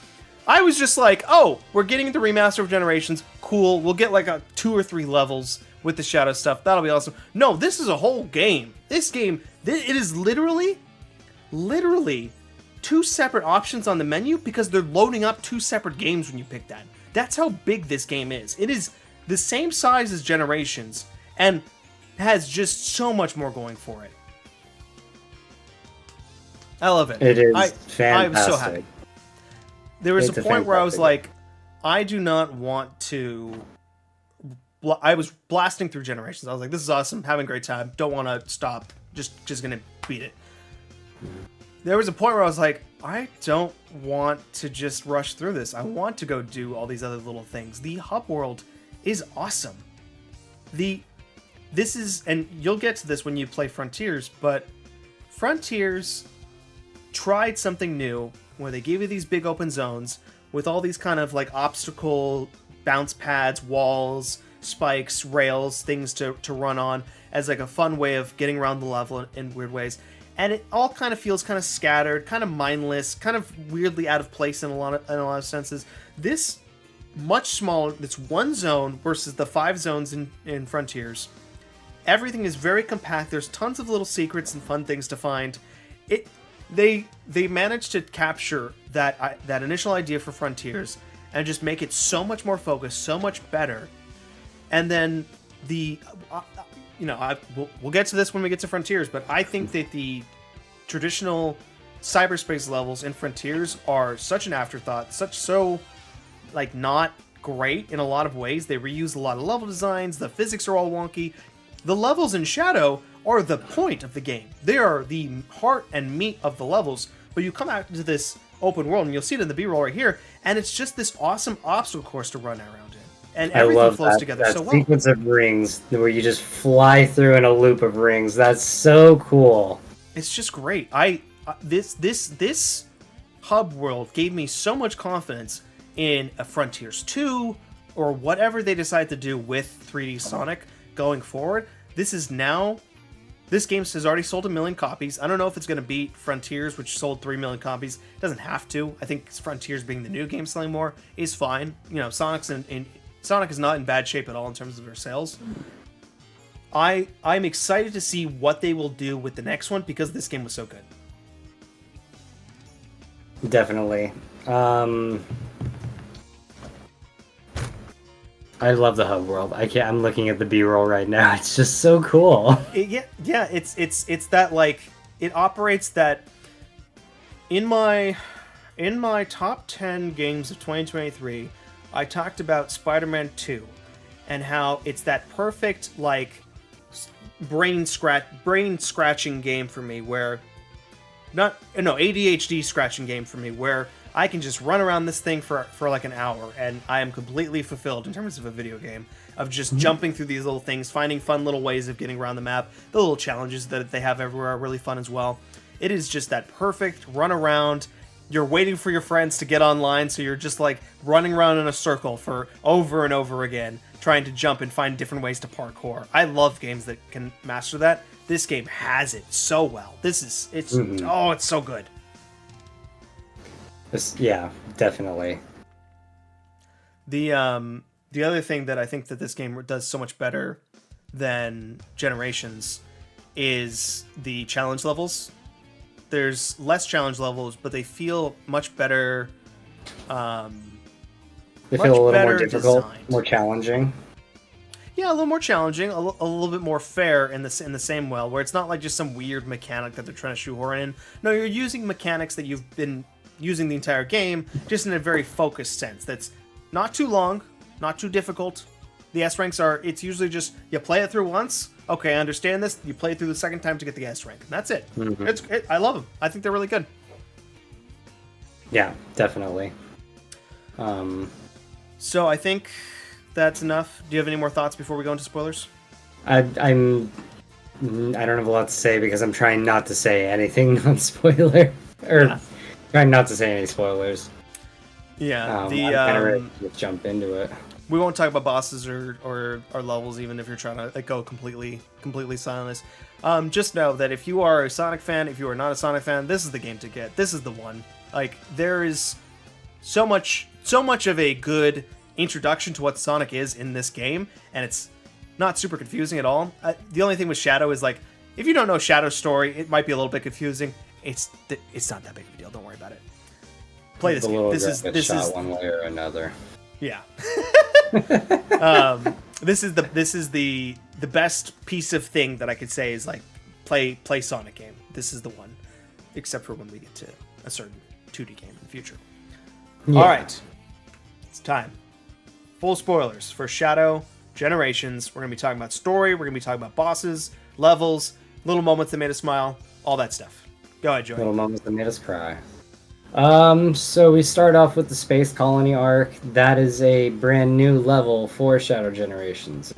I was just like, oh, we're getting the remaster of Generations. cool. We'll get like 2 or 3 levels with the shadow stuff. That'll be awesome. No, this is a whole game. This game, it is literally 2 separate options on the menu because they're loading up 2 separate games when you pick that. That's how big this game is. It is the same size as Generations and has just so much more going for it. I love it. It is fantastic. I'm so happy. There was a point where I was like, I do not want to... I was blasting through Generations. I was like, this is awesome, having a great time. Don't want to stop. Just gonna beat it. There was a point where I was like, I don't want to just rush through this. I want to go do all these other little things. The hub world is awesome. This is, and you'll get to this when you play Frontiers, but Frontiers tried something new where they gave you these big open zones with all these kind of like obstacle bounce pads, walls, spikes, rails, things to run on as like a fun way of getting around the level in weird ways. And it all kind of feels kind of scattered, kind of mindless, kind of weirdly out of place in a lot of senses. This much smaller, it's one zone versus the 5 zones in Frontiers. Everything is very compact. There's tons of little secrets and fun things to find. They managed to capture that initial idea for Frontiers and just make it so much more focused, so much better. And then we'll get to this when we get to Frontiers, but I think that the traditional cyberspace levels in Frontiers are such an afterthought, like not great in a lot of ways. They reuse a lot of level designs. The physics are all wonky. The levels in Shadow are the point of the game. They are the heart and meat of the levels, but you come out into this open world, and you'll see it in the B-roll right here, and it's just this awesome obstacle course to run around in. And everything flows together so well. Sequence of rings where you just fly through in a loop of rings. That's so cool. It's just great. This hub world gave me so much confidence in a Frontiers 2 or whatever they decide to do with 3D Sonic going forward. This game has already sold 1 million copies. I don't know if it's going to beat Frontiers, which sold 3 million copies. It doesn't have to. I think Frontiers being the new game selling more is fine. Sonic is not in bad shape at all in terms of their sales. I'm excited to see what they will do with the next one because this game was so good. Definitely. I love the hub world. I'm looking at the B-roll right now. It's just so cool. It's that like it operates that in my top 10 games of 2023, I talked about Spider-Man 2 and how it's that perfect like brain scratching game for me where ADHD scratching game for me where I can just run around this thing for like an hour and I am completely fulfilled in terms of a video game of just jumping through these little things, finding fun little ways of getting around the map. The little challenges that they have everywhere are really fun as well. It is just that perfect run around. You're waiting for your friends to get online, so you're just like running around in a circle for over and over again, trying to jump and find different ways to parkour. I love games that can master that. This game has it so well. It's so good. Yeah, definitely. The other thing that I think that this game does so much better than Generations is the challenge levels. There's less challenge levels, but they feel much better. They feel a little more difficult, more challenging. Yeah, a little more challenging, a little bit more fair in the same way, where it's not like just some weird mechanic that they're trying to shoehorn in. No, you're using mechanics that you've been using the entire game, just in a very focused sense. That's not too long, not too difficult. The S ranks it's usually just, you play it through once, okay, I understand this, you play it through the second time to get the S rank. And that's it. Mm-hmm. I love them. I think they're really good. Yeah, definitely. So I think that's enough. Do you have any more thoughts before we go into spoilers? I don't have a lot to say because I'm trying not to say anything non-spoiler. Trying not to say any spoilers. Yeah, I'm kind of ready to jump into it. We won't talk about bosses or levels, even if you're trying to go completely silent. Just know that if you are a Sonic fan, if you are not a Sonic fan, this is the game to get. This is the one. Like, there is so much of a good introduction to what Sonic is in this game, and it's not super confusing at all. The only thing with Shadow is, like, if you don't know Shadow's story, it might be a little bit confusing. It's not that big of a deal. Don't worry about it. Play this game. This is one way or another. Yeah. This is the best piece of thing that I could say is, like, play Sonic game. This is the one, except for when we get to a certain 2D game in the future. Yeah. All right, it's time. Full spoilers for Shadow Generations. We're gonna be talking about story. We're gonna be talking about bosses, levels, little moments that made us smile, all that stuff. Go ahead, Joey. Little moments that made us cry. So we start off with the Space Colony arc. That is a brand new level for Shadow Generations,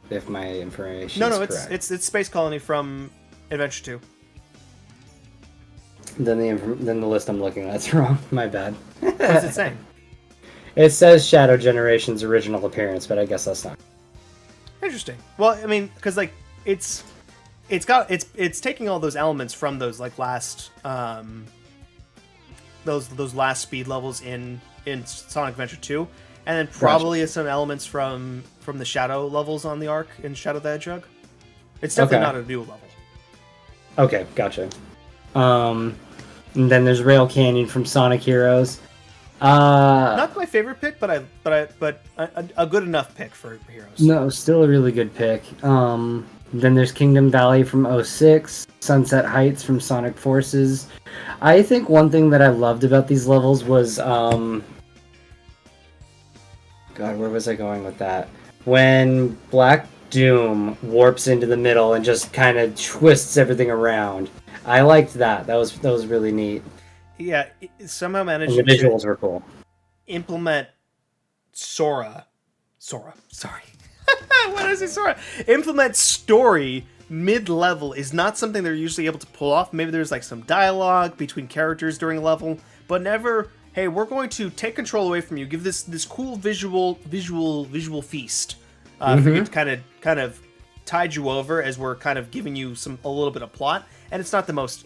if my information is correct. It's Space Colony from Adventure 2. Then the list I'm looking at is wrong. My bad. What is it saying? It says Shadow Generations original appearance, but I guess that's not. Interesting. Well, I mean, because, like, it's taking all those elements from those, like, last those last speed levels in Sonic Adventure 2, and then probably some elements from the Shadow levels on the arc in Shadow the Hedgehog. It's definitely not a new level. Okay, gotcha. And then there's Rail Canyon from Sonic Heroes. Not my favorite pick, but a good enough pick for Heroes. No, still a really good pick. Then there's Kingdom Valley from 06, Sunset Heights from Sonic Forces. I think one thing that I loved about these levels was, God, where was I going with that? When Black Doom warps into the middle and just kind of twists everything around. I liked that. That was really neat. Yeah, it somehow managed and the visuals were cool. Implement Sora. Sorry. Why did I say Sora? Implement story mid-level is not something they're usually able to pull off. Maybe there's, like, some dialogue between characters during a level, but never, hey, we're going to take control away from you, give this cool visual feast. To kind of tide you over as we're kind of giving you a little bit of plot. And it's not the most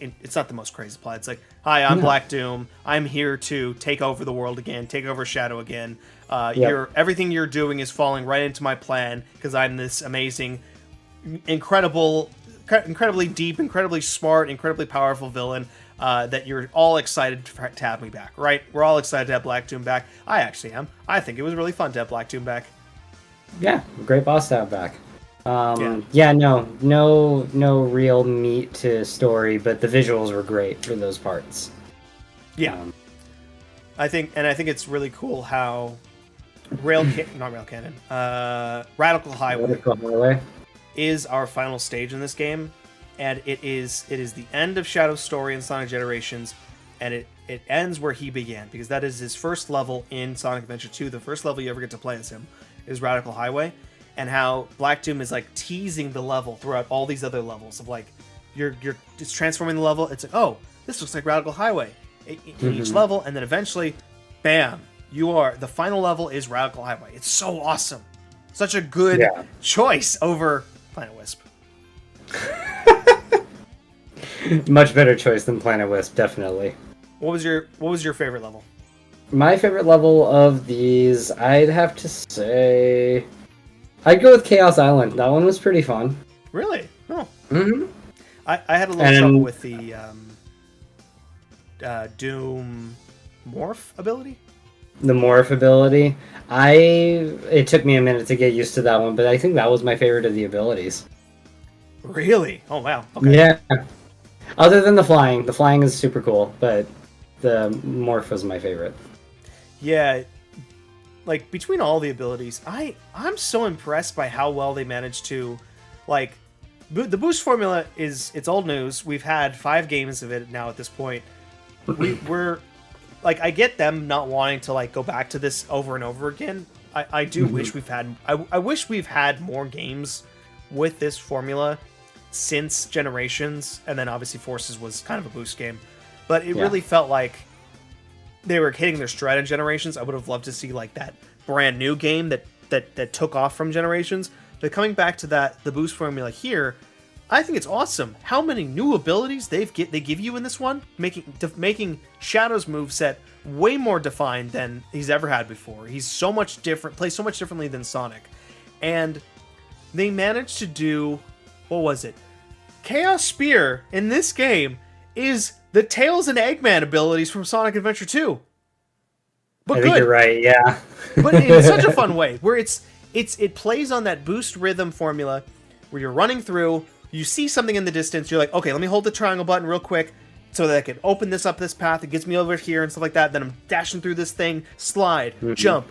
crazy plot. It's like, hi, I'm Black Doom. I'm here to take over the world again, take over Shadow again. Everything you're doing is falling right into my plan because I'm this amazing, incredibly deep, incredibly smart, incredibly powerful villain that you're all excited to have me back, right? We're all excited to have Black Doom back. I actually am. I think it was really fun to have Black Doom back. Yeah, great boss to have back. No real meat to story, but the visuals were great for those parts. Yeah. I think it's really cool how Radical Highway is our final stage in this game, and it is the end of Shadow's story in Sonic Generations, and it ends where he began, because that is his first level in Sonic Adventure 2. The first level you ever get to play as him is Radical Highway, and how Black Doom is, like, teasing the level throughout all these other levels of, like, you're just transforming the level. It's like, oh, this looks like Radical Highway in each level, and then eventually, bam, the final level is Radical Highway. It's so awesome. Such a good choice over Planet Wisp. Much better choice than Planet Wisp, definitely. What was your favorite level? My favorite level of these, I'd have to say, I'd go with Chaos Island. That one was pretty fun. Really? Oh. Mm-hmm. I had a little trouble with the Doom morph ability. The morph ability. It took me a minute to get used to that one, but I think that was my favorite of the abilities. Really? Oh, wow. Okay. Yeah. Other than the flying. The flying is super cool, but the morph was my favorite. Yeah. Like, between all the abilities, I'm so impressed by how well they managed to, like, the boost formula it's old news. We've had 5 games of it now at this point. We're like, I get them not wanting to, like, go back to this over and over again. I do wish we've had I wish we've had more games with this formula since Generations, and then obviously Forces was kind of a boost game, but it really felt like they were hitting their stride in Generations. I would have loved to see, like, that brand new game that took off from Generations, but coming back to the boost formula here, I think it's awesome how many new abilities they give you in this one, making Shadow's moveset way more defined than he's ever had before. He's so much different, plays so much differently than Sonic, and they managed to do, what was it? Chaos Spear in this game is the Tails and Eggman abilities from Sonic Adventure 2. But I think you're right, yeah. But in such a fun way, where it plays on that boost rhythm formula, where you're running through, you see something in the distance, you're like, okay, let me hold the triangle button real quick so that I can open this path, it gets me over here and stuff like that, then I'm dashing through this thing, slide, jump,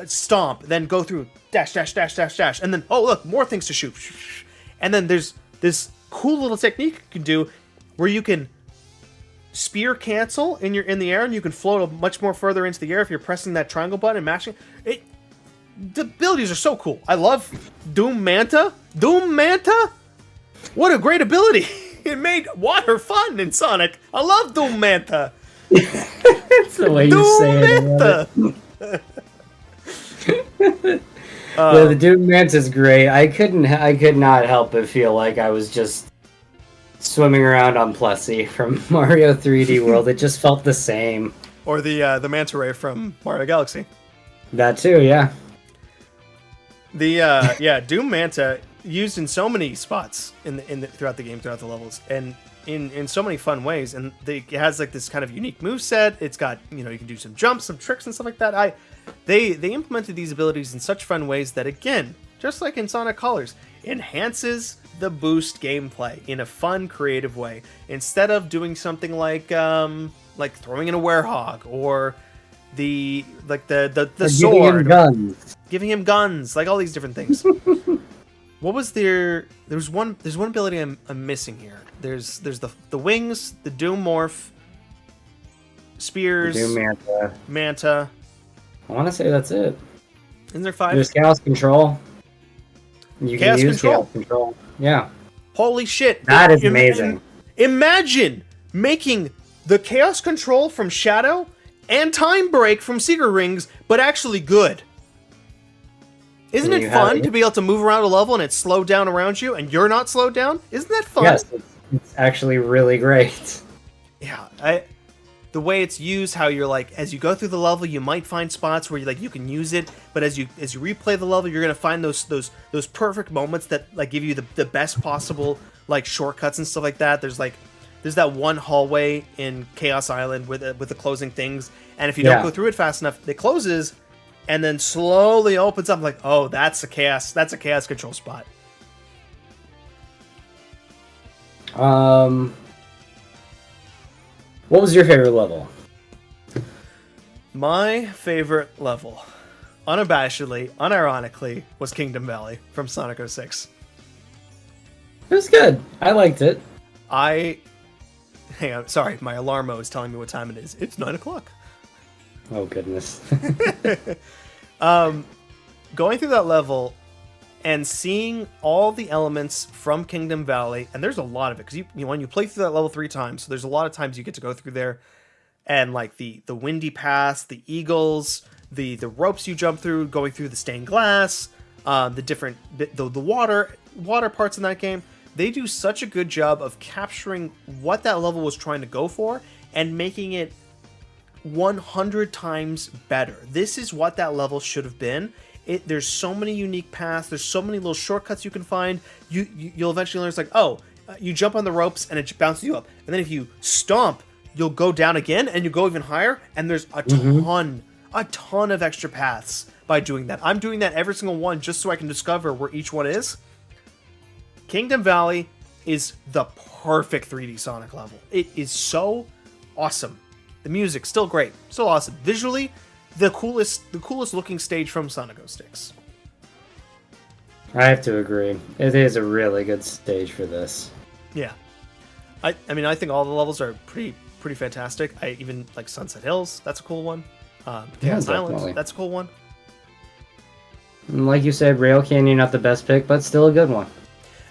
stomp, then go through, dash, dash, dash, dash, dash, and then, oh look, more things to shoot. And then there's this cool little technique you can do where you can spear cancel in the air, and you can float much more further into the air if you're pressing that triangle button and mashing it. The abilities are so cool. I love Doom Manta. What a great ability. It made water fun in Sonic. I love Doom Manta. That's the way you say it. Yeah, the Doom Manta is great. I could not help but feel like I was just swimming around on Plessy from Mario 3D World. It just felt the same. Or the Manta Ray from Mario Galaxy. That too, yeah. Doom Manta used in so many spots throughout the game, throughout the levels, and in so many fun ways. And it has like this kind of unique moveset. It's got, you can do some jumps, some tricks, and stuff like that. They implemented these abilities in such fun ways that, again, just like in Sonic Colors, enhances the boost gameplay in a fun, creative way. Instead of doing something like throwing in a werehog or the sword, giving him guns, like all these different things. What was there? There's one ability I'm missing here. There's the wings, the Doom Morph, spears, Doom Manta. I want to say that's it. Isn't there 5? There's Chaos Control. You Chaos can use Control. Chaos Control. Yeah. Holy shit. That is amazing. Imagine making the Chaos Control from Shadow and Time Break from Secret Rings, but actually good. Isn't it fun to be able to move around a level and it's slowed down around you and you're not slowed down? Isn't that fun? Yes, it's actually really great. Yeah, the way it's used, how you're like, as you go through the level, you might find spots where you can use it, but as you replay the level, you're gonna find those perfect moments that like give you the best possible like shortcuts and stuff like that. There's that one hallway in Chaos Island with the closing things, and if you don't go through it fast enough, it closes and then slowly opens up. Like, oh, that's a chaos control spot. What was your favorite level? My favorite level, unabashedly, unironically, was Kingdom Valley from Sonic 06. It was good. I liked it. Hang on, sorry, my alarmo is telling me what time it is. It's 9 o'clock. Oh, goodness. Going through that level and seeing all the elements from Kingdom Valley, and there's a lot of it, because when you play through that level 3 times, so there's a lot of times you get to go through there, and like the windy paths, the eagles, the ropes you jump through, going through the stained glass, the water parts in that game. They do such a good job of capturing what that level was trying to go for and making it 100 times better. This is what that level should have been. There's so many unique paths. There's so many little shortcuts you can find. You'll eventually learn, it's like, oh, you jump on the ropes and it bounces you up. And then if you stomp, you'll go down again and you go even higher. And there's a ton of extra paths by doing that. I'm doing that every single one just so I can discover where each one is. Kingdom Valley is the perfect 3D Sonic level. It is so awesome. The music's still great, still awesome. Visually, the coolest looking stage from Sonic 06. I have to agree. It is a really good stage for this. Yeah, I think all the levels are pretty fantastic. I even like Sunset Hills. That's a cool one. Chaos Island. That's a cool one. And like you said, Rail Canyon not the best pick, but still a good one.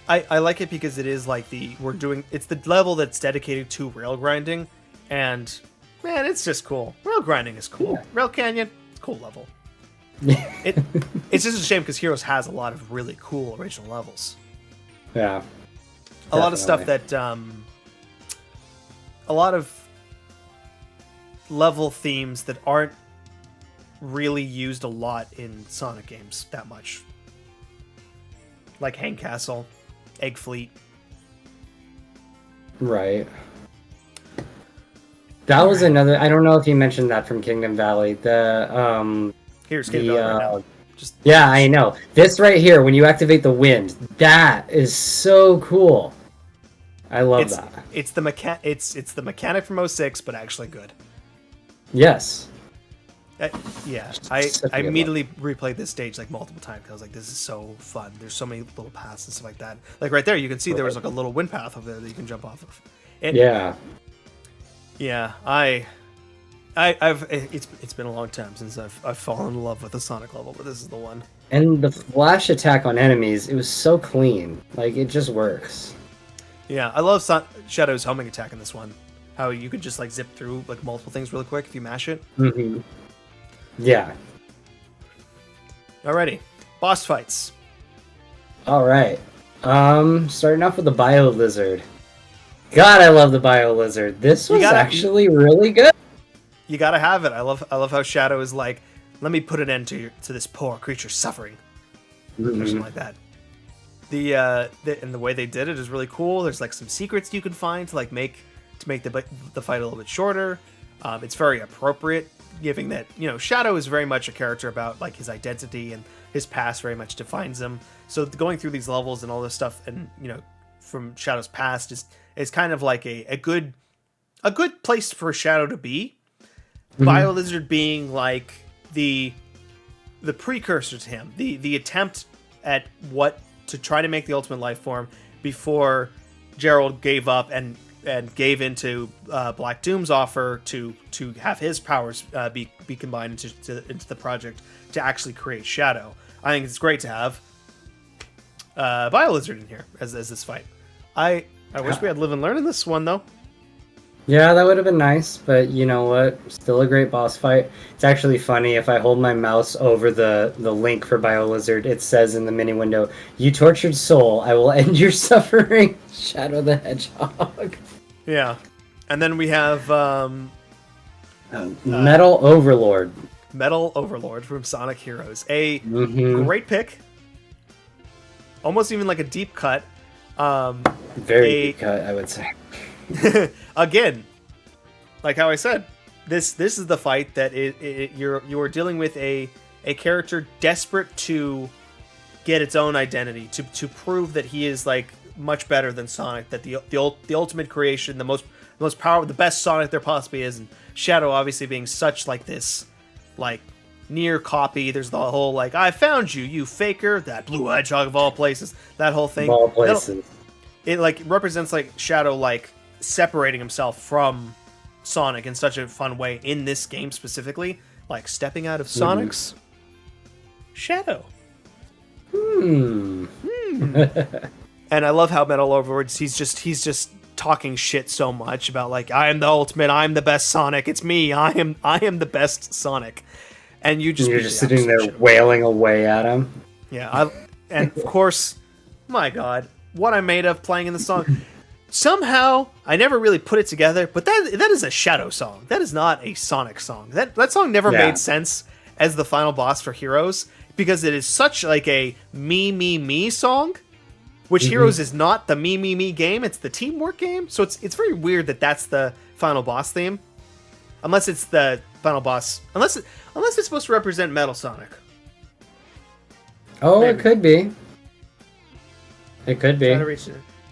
I like it because it is like it's the level that's dedicated to rail grinding, and man, it's just cool. Rail grinding is cool. Yeah. Rail Canyon, it's a cool level. It's just a shame because Heroes has a lot of really cool original levels. Yeah. a lot of stuff that a lot of level themes that aren't really used a lot in Sonic games that much, like Hang Castle, Egg Fleet. Right. That was another. I don't know if you mentioned that from Kingdom Valley. Here's Kingdom Valley right now. Yeah, I know. This right here, when you activate the wind, that is so cool. I love that. It's the mechanic from 06, but actually good. Yes. Yeah, I immediately replayed this stage like multiple times. I was like, this is so fun. There's so many little paths and stuff like that. Like right there, you can see there was like a little wind path over there that you can jump off of. Yeah, it's been a long time since I've fallen in love with a Sonic level, but this is the one. And the flash attack on enemies, it was so clean. Like, it just works. Yeah, I love Shadow's homing attack in this one. How you could just like zip through like multiple things really quick if you mash it. Mm-hmm. Yeah. Alrighty, boss fights. All right. Starting off with the Bio Lizard. God, I love the Bio Lizard. This was actually really good. You gotta have it. I love how Shadow is like, let me put an end to this poor creature's suffering, or something like that. And the way they did it is really cool. There's like some secrets you can find to make the fight a little bit shorter. It's very appropriate, given that Shadow is very much a character about like his identity, and his past very much defines him. So going through these levels and all this stuff, and from Shadow's past is kind of like a good place for Shadow to be. Bio Lizard being like the precursor to him, the attempt at what to try to make the ultimate life form before Gerald gave up and gave into Black Doom's offer to have his powers be combined into the project to actually create Shadow. I think it's great to have Bio Lizard in here as this fight. I wish we had Live and Learn in this one though. Yeah, that would have been nice, but you know what? Still a great boss fight. It's actually funny, if I hold my mouse over the link for Bio Lizard, it says in the mini window, "You tortured soul, I will end your suffering." Shadow the Hedgehog. Yeah. And then we have Metal Overlord. Metal Overlord from Sonic Heroes. A great pick. Almost even like a deep cut. Very deep cut, I would say. Again, like how I said, this is the fight that you are dealing with a character desperate to get its own identity, to prove that he is like much better than Sonic, that the ultimate creation, the most powerful, the best Sonic there possibly is, and Shadow obviously being such like this like near copy. There's the whole like, I found you, you faker, that blue hedgehog of all places, that whole thing. Of all places. It like represents like Shadow like separating himself from Sonic in such a fun way in this game specifically, like stepping out of Sonic's shadow. And I love how Metal Overlord, he's just talking shit so much about like, I am the ultimate, I'm the best Sonic, it's me, I am the best Sonic, and you're just sitting there wailing away at him. Yeah, and of course, my God, what I'm made of playing in the song. Somehow, I never really put it together, but that is a Shadow song. That is not a Sonic song. That song never made sense as the final boss for Heroes, because it is such like a me song, which Heroes is not the me game. It's the teamwork game. So it's very weird that that's the final boss theme, unless it's the final boss. Unless it's supposed to represent Metal Sonic. Oh, maybe. It could be. It could be.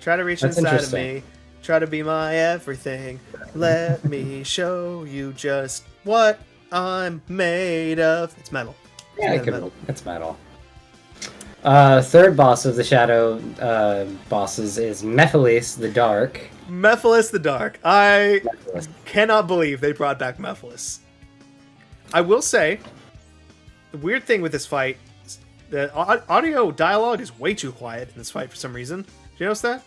Try to reach inside of me. Try to be my everything. Let me show you just what I'm made of. It's metal. Yeah, it's metal. Third boss of the Shadow bosses is Mephiles the Dark. Mephiles the Dark. I cannot believe they brought back Mephiles. I will say, the weird thing with this fight, the audio dialogue is way too quiet in this fight for some reason. Did you notice that?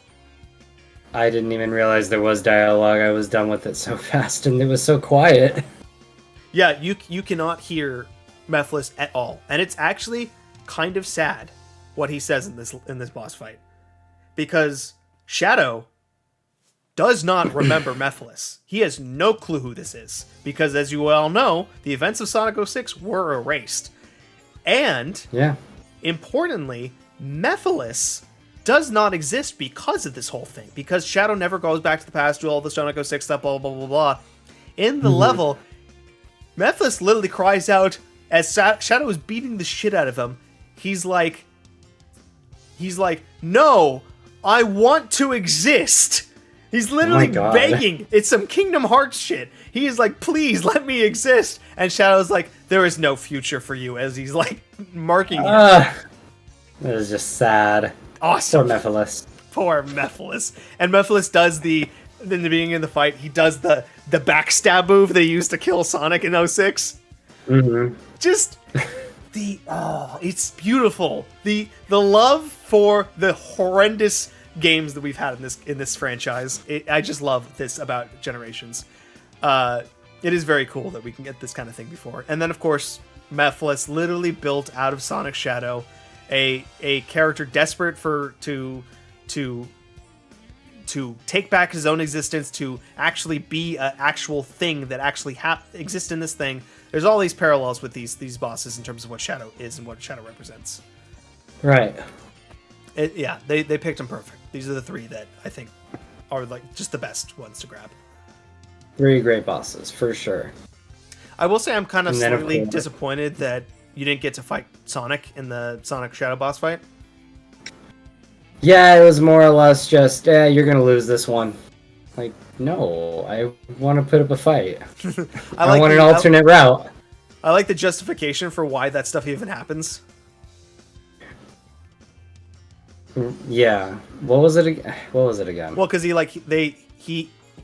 I didn't even realize there was dialogue. I was done with it so fast, and it was so quiet. Yeah, you cannot hear Mephiles at all, and it's actually kind of sad what he says in this boss fight, because Shadow does not remember Mephiles. He has no clue who this is, because as you all know, the events of Sonic 06 were erased. And, importantly, Mephiles does not exist because of this whole thing, because Shadow never goes back to the past, do all the Sonic 06 stuff, blah, blah, blah, blah. In the level, Mephiles literally cries out, as Shadow is beating the shit out of him, he's like, no, I want to exist. He's literally begging. It's some Kingdom Hearts shit. He is like, please let me exist. And Shadow's like, there is no future for you, as he's like marking him. It was just sad. Awesome. Poor Mephiles. Poor Mephiles. And Mephiles does in the beginning of the fight, he does the backstab move they used to kill Sonic in 06. Just it's beautiful. The love for the horrendous games that we've had in this franchise. I just love this about Generations. It is very cool that we can get this kind of thing before. And then, of course, Mephiles literally built out of Sonic Shadow a character desperate to take back his own existence, to actually be an actual thing that actually exists in this thing. There's all these parallels with these bosses in terms of what Shadow is and what Shadow represents. Right. They picked them perfect. These are the three that I think are like just the best ones to grab. 3 great bosses, for sure. I will say I'm kind of slightly disappointed that you didn't get to fight Sonic in the Sonic Shadow boss fight. Yeah, it was more or less just, you're going to lose this one. Like, no, I want to put up a fight. I want an alternate route. I like the justification for why that stuff even happens. Yeah. What was it again? Well, because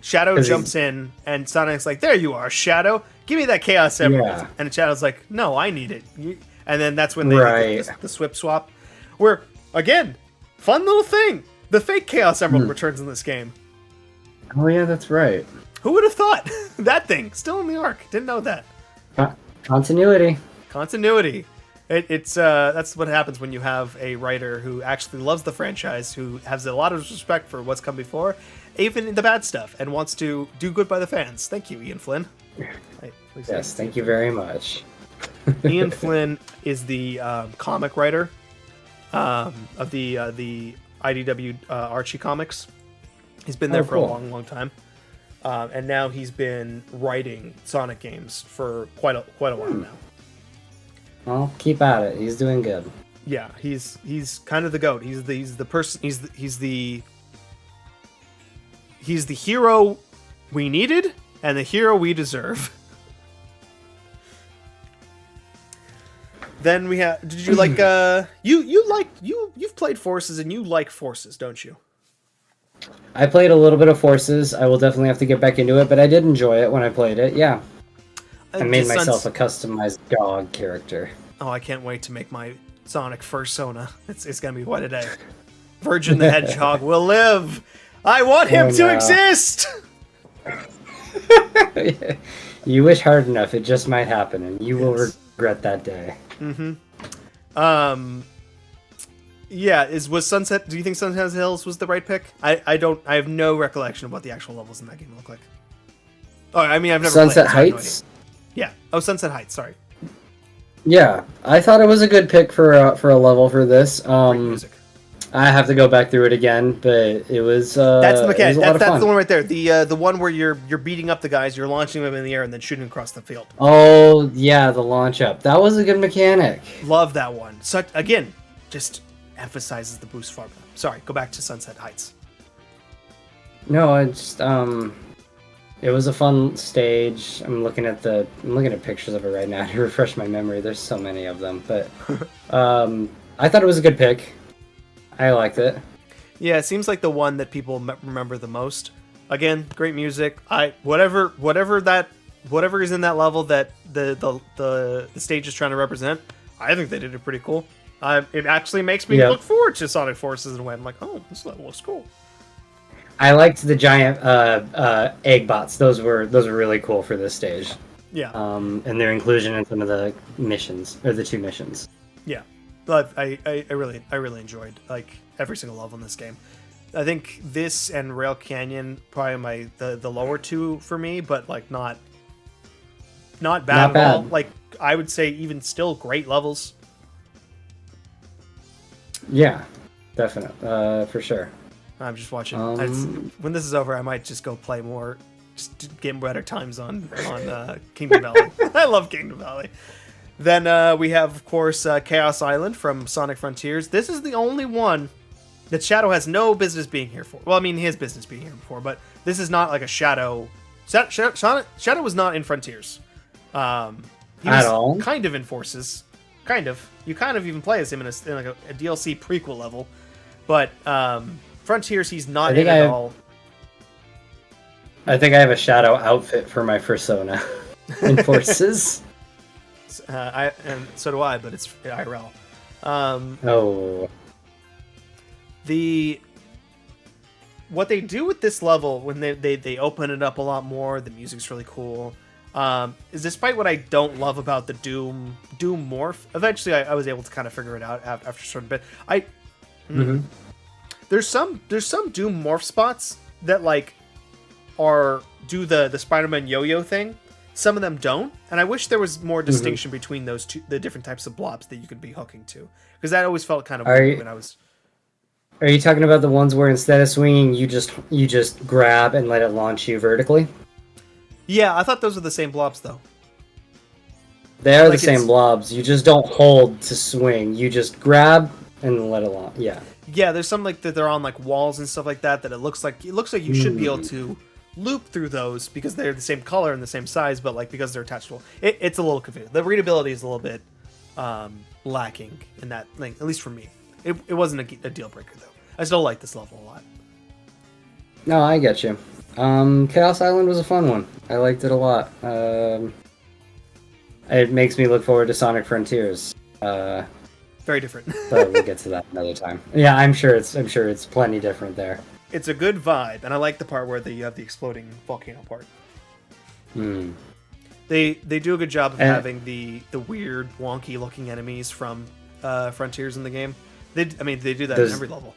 Shadow jumps in and Sonic's like, there you are, Shadow. Give me that Chaos Emerald. Yeah. And Shadow's like, no, I need it. And then that's when they do the swip swap. Where, again, fun little thing. The fake Chaos Emerald returns in this game. Oh, yeah, that's right. Who would have thought? That thing, still in the Ark. Didn't know that. Continuity. It's that's what happens when you have a writer who actually loves the franchise, who has a lot of respect for what's come before, even in the bad stuff, and wants to do good by the fans. Thank you, Ian Flynn. Yes, thank you very much. Ian Flynn is the comic writer of the IDW Archie comics. He's been there for a long, long time, and now he's been writing Sonic games for quite a while now. Well, keep at it. He's doing good. Yeah, he's kind of the GOAT. He's the person. He's the hero we needed and the hero we deserve. Then we have. Did you like? You've played Forces and you like Forces, don't you? I played a little bit of Forces. I will definitely have to get back into it, but I did enjoy it when I played it. Yeah. I made myself a customized dog character. Oh, I can't wait to make my Sonic fursona. It's gonna be quite a day. Virgin the Hedgehog will live. I want him to exist. You wish hard enough, it just might happen, and you will regret that day. Yeah. Was Sunset? Do you think Sunset Hills was the right pick? I don't. I have no recollection of what the actual levels in that game look like. Oh, I mean, I've never Sunset played, Heights. Yeah. Oh, Sunset Heights. Sorry. Yeah, I thought it was a good pick for a level for this. Great music. I have to go back through it again, but it was that's the mechanic. That's fun. The one right there. The one where you're beating up the guys, you're launching them in the air, and then shooting across the field. Oh yeah, the launch up. That was a good mechanic. Love that one. So again, just emphasizes the boost farm. Sorry, go back to Sunset Heights. No, it's it was a fun stage. I'm looking at pictures of it right now to refresh my memory. There's so many of them, but I thought it was a good pick. I liked it. Yeah, it seems like the one that people remember the most. Again, great music. Whatever is in that level that the stage is trying to represent. I think they did it pretty cool. It actually makes me look forward to Sonic Forces in a way. I'm like, oh, this level looks cool. I liked the giant egg bots. Those were really cool for this stage. Yeah. And their inclusion in some of the missions, or the 2 missions. Yeah. But I really enjoyed like every single level in this game. I think this and Rail Canyon probably the lower two for me, but like not bad at all. Like I would say even still great levels. Yeah, definitely, for sure. I'm just watching. When this is over, I might just go play more, just to get better times on Kingdom Valley. I love Kingdom Valley. Then we have, of course, Chaos Island from Sonic Frontiers. This is the only one that Shadow has no business being here for. Well, I mean, his business being here before, but this is not like a Shadow. Shadow was not in Frontiers. He was at all. Kind of in Forces. Kind of. You kind of even play as him in like a DLC prequel level. But Frontiers, he's not in at all. I think I have a Shadow outfit for my persona in Forces. And so do I, but it's IRL. What they do with this level when they open it up a lot more, the music's really cool. Is despite what I don't love about the Doom morph. Eventually, I was able to kind of figure it out after a certain bit. There's some Doom morph spots that like do the Spider-Man yo-yo thing. Some of them don't, and I wish there was more distinction between those two, the different types of blobs that you could be hooking to, because that always felt kind of weird when I was. Are you talking about the ones where instead of swinging, you just grab and let it launch you vertically? Yeah, I thought those were the same blobs though. They are the same blobs. You just don't hold to swing. You just grab and let it launch. Yeah. Yeah, there's some like that they're on like walls and stuff like that it looks like you should be able to loop through those because they're the same color and the same size, but like because they're attached to it's a little confusing. The readability is a little bit lacking in that thing, at least for me. It wasn't a deal breaker though. I still like this level a lot. No, I get you. Chaos Island was a fun one. I liked it a lot. It makes me look forward to Sonic Frontiers. Very different. But we'll get to that another time. Yeah, I'm sure it's plenty different there. It's a good vibe, and I like the part where you have the exploding volcano part. They do a good job of having the weird, wonky looking enemies from Frontiers in the game. They do that in every level.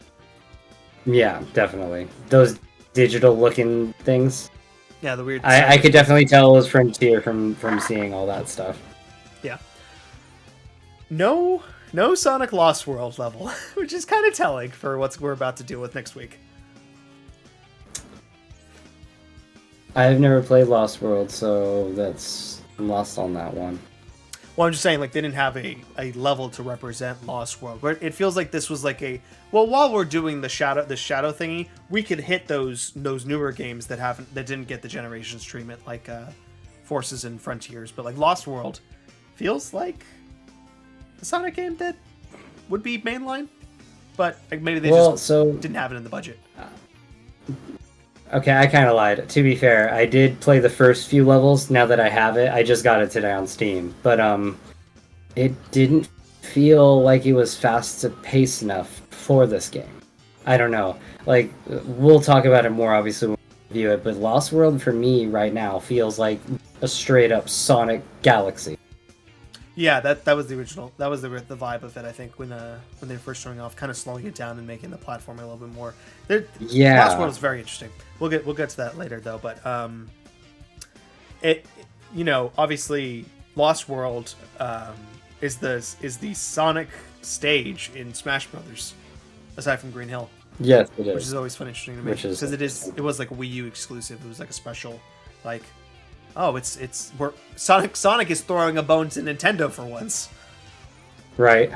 Yeah, definitely. Those digital looking things. Yeah, the weird. I could definitely tell it was Frontier from seeing all that stuff. Yeah. No Sonic Lost World level, which is kind of telling for what we're about to deal with next week. I've never played Lost World, so I'm lost on that one. Well, I'm just saying, like, they didn't have a level to represent Lost World. Where it feels like this was like while we're doing the shadow thingy, we could hit those newer games that didn't get the Generations treatment, like Forces and Frontiers. But like Lost World feels like a Sonic game that would be mainline, but like maybe they didn't have it in the budget. Okay, I kind of lied. To be fair, I did play the first few levels. Now that I have it, I just got it today on Steam. But it didn't feel like it was fast paced enough for this game. I don't know. Like, we'll talk about it more, obviously, when we review it. But Lost World, for me, right now, feels like a straight-up Sonic Galaxy. Yeah, that was the original. That was the vibe of it, I think, when they were first showing off, kind of slowing it down and making the platform a little bit more. Lost World is very interesting. We'll get to that later though, but obviously Lost World is the Sonic stage in Smash Brothers, aside from Green Hill. Yes, it is. Which is always fun, interesting to me because it was like a Wii U exclusive. It was like a special, like. Oh, it's where Sonic is throwing a bone to Nintendo for once. Right.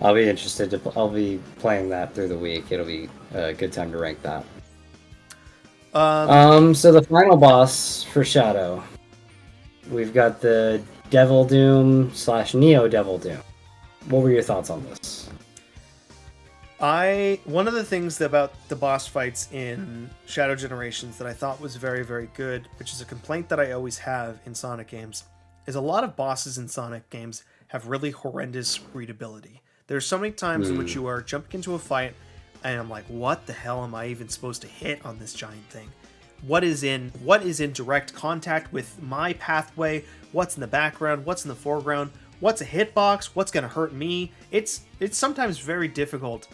I'll be interested I'll be playing that through the week. It'll be a good time to rank that. So the final boss for Shadow, we've got the Devil Doom / Neo Devil Doom. What were your thoughts on this? One of the things about the boss fights in Shadow Generations that I thought was very, very good, which is a complaint that I always have in Sonic games, is a lot of bosses in Sonic games have really horrendous readability. There's so many times in which you are jumping into a fight, and I'm like, what the hell am I even supposed to hit on this giant thing? What is in direct contact with my pathway? What's in the background? What's in the foreground? What's a hitbox? What's going to hurt me? It's sometimes very difficult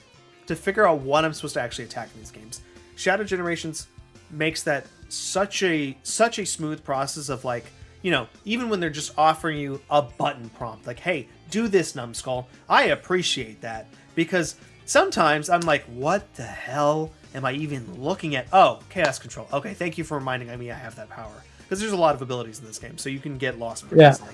to figure out what I'm supposed to actually attack in these games. Shadow Generations makes that such a smooth process of like, you know, even when they're just offering you a button prompt, like, hey, do this, numbskull. I appreciate that, because sometimes I'm like, what the hell am I even looking at? Oh, Chaos Control. Okay, thank you for reminding me I have that power. Because there's a lot of abilities in this game, so you can get lost pretty easily.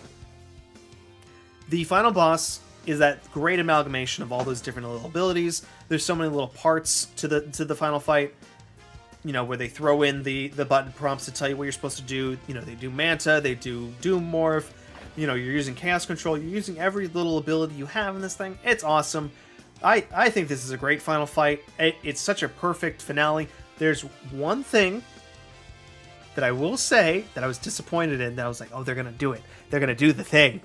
The final boss is that great amalgamation of all those different little abilities. There's so many little parts to the final fight, you know, where they throw in the button prompts to tell you what you're supposed to do. You know, they do Manta, they do Doom Morph, you know, you're using Chaos Control, you're using every little ability you have in this thing. It's awesome. I think this is a great final fight. It's such a perfect finale. There's one thing that I will say that I was disappointed in, that I was like, oh, they're going to do it. They're going to do the thing.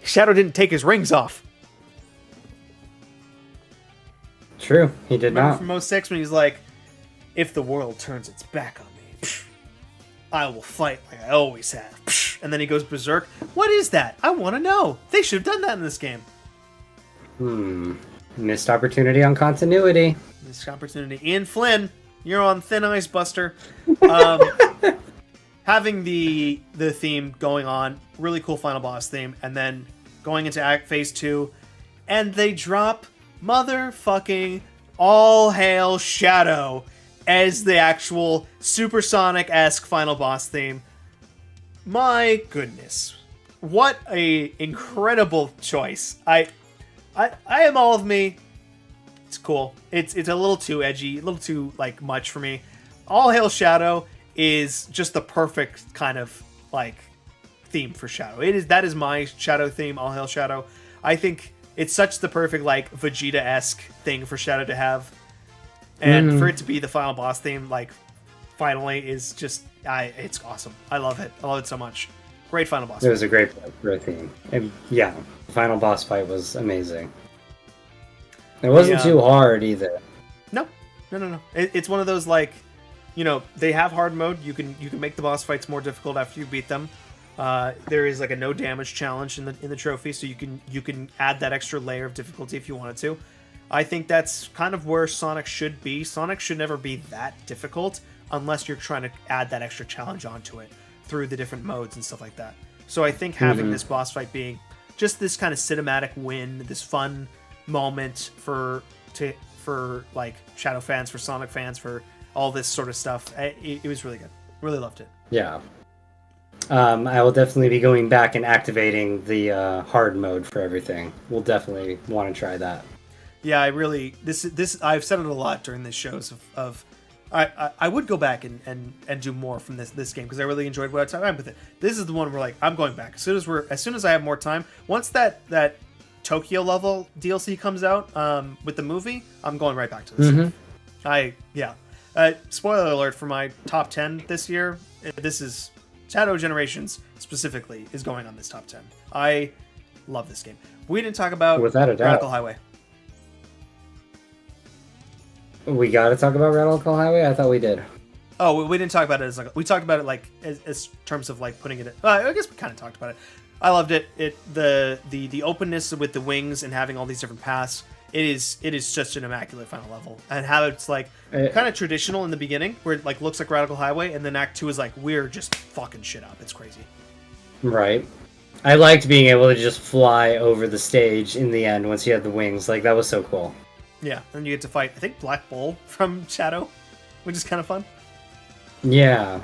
Shadow didn't take his rings off. True, he did Remember not. from 06 when he's like, if the world turns its back on me, I will fight like I always have. And then he goes berserk. What is that? I want to know. They should have done that in this game. Missed opportunity on continuity. Missed opportunity. Ian Flynn, you're on thin ice, Buster. Having the theme going on, really cool final boss theme, and then going into phase 2, and they drop motherfucking All Hail Shadow as the actual supersonic-esque final boss theme. My goodness, what a incredible choice! I am all of me. It's cool. It's a little too edgy, a little too like much for me. All Hail Shadow is just the perfect kind of like theme for Shadow. That is my Shadow theme, All Hail Shadow. I think it's such the perfect like Vegeta-esque thing for Shadow to have, and for it to be the final boss theme, like finally, is just it's awesome. I love it. I love it so much. Great final boss. It was a great theme. And yeah, the final boss fight was amazing. It wasn't too hard either. No. It's one of those like, you know, they have hard mode. You can make the boss fights more difficult after you beat them. There is like a no damage challenge in the trophy, so you can add that extra layer of difficulty if you wanted to. I think that's kind of where Sonic should be. Sonic should never be that difficult unless you're trying to add that extra challenge onto it through the different modes and stuff like that. So I think having this boss fight being just this kind of cinematic win, this fun moment for like Shadow fans, for Sonic fans, for all this sort of stuff, it was really good. Really loved it. Yeah. I will definitely be going back and activating the hard mode for everything. We'll definitely want to try that. Yeah, I really this I've said it a lot during these shows of I would go back and do more from this game because I really enjoyed what I time with it. This is the one where like I'm going back as soon as I have more time. Once that Tokyo level DLC comes out with the movie, I'm going right back to this. Spoiler alert for my top 10 this year. This is Shadow Generations specifically is going on this top 10. I love this game. We didn't talk about Without a doubt. Radical Highway. We got to talk about Radical Highway? I thought we did. Oh, we didn't talk about it as like we talked about it like as terms of like putting it in, I guess we kind of talked about it. I loved it. The openness with the wings and having all these different paths. It is just an immaculate final level, and how it's like kind of traditional in the beginning where it like looks like Radical Highway, and then Act 2 is like we're just fucking shit up. It's crazy. Right. I liked being able to just fly over the stage in the end once you had the wings. Like that was so cool. Yeah, and you get to fight, I think, Black Bull from Shadow, which is kind of fun. Yeah.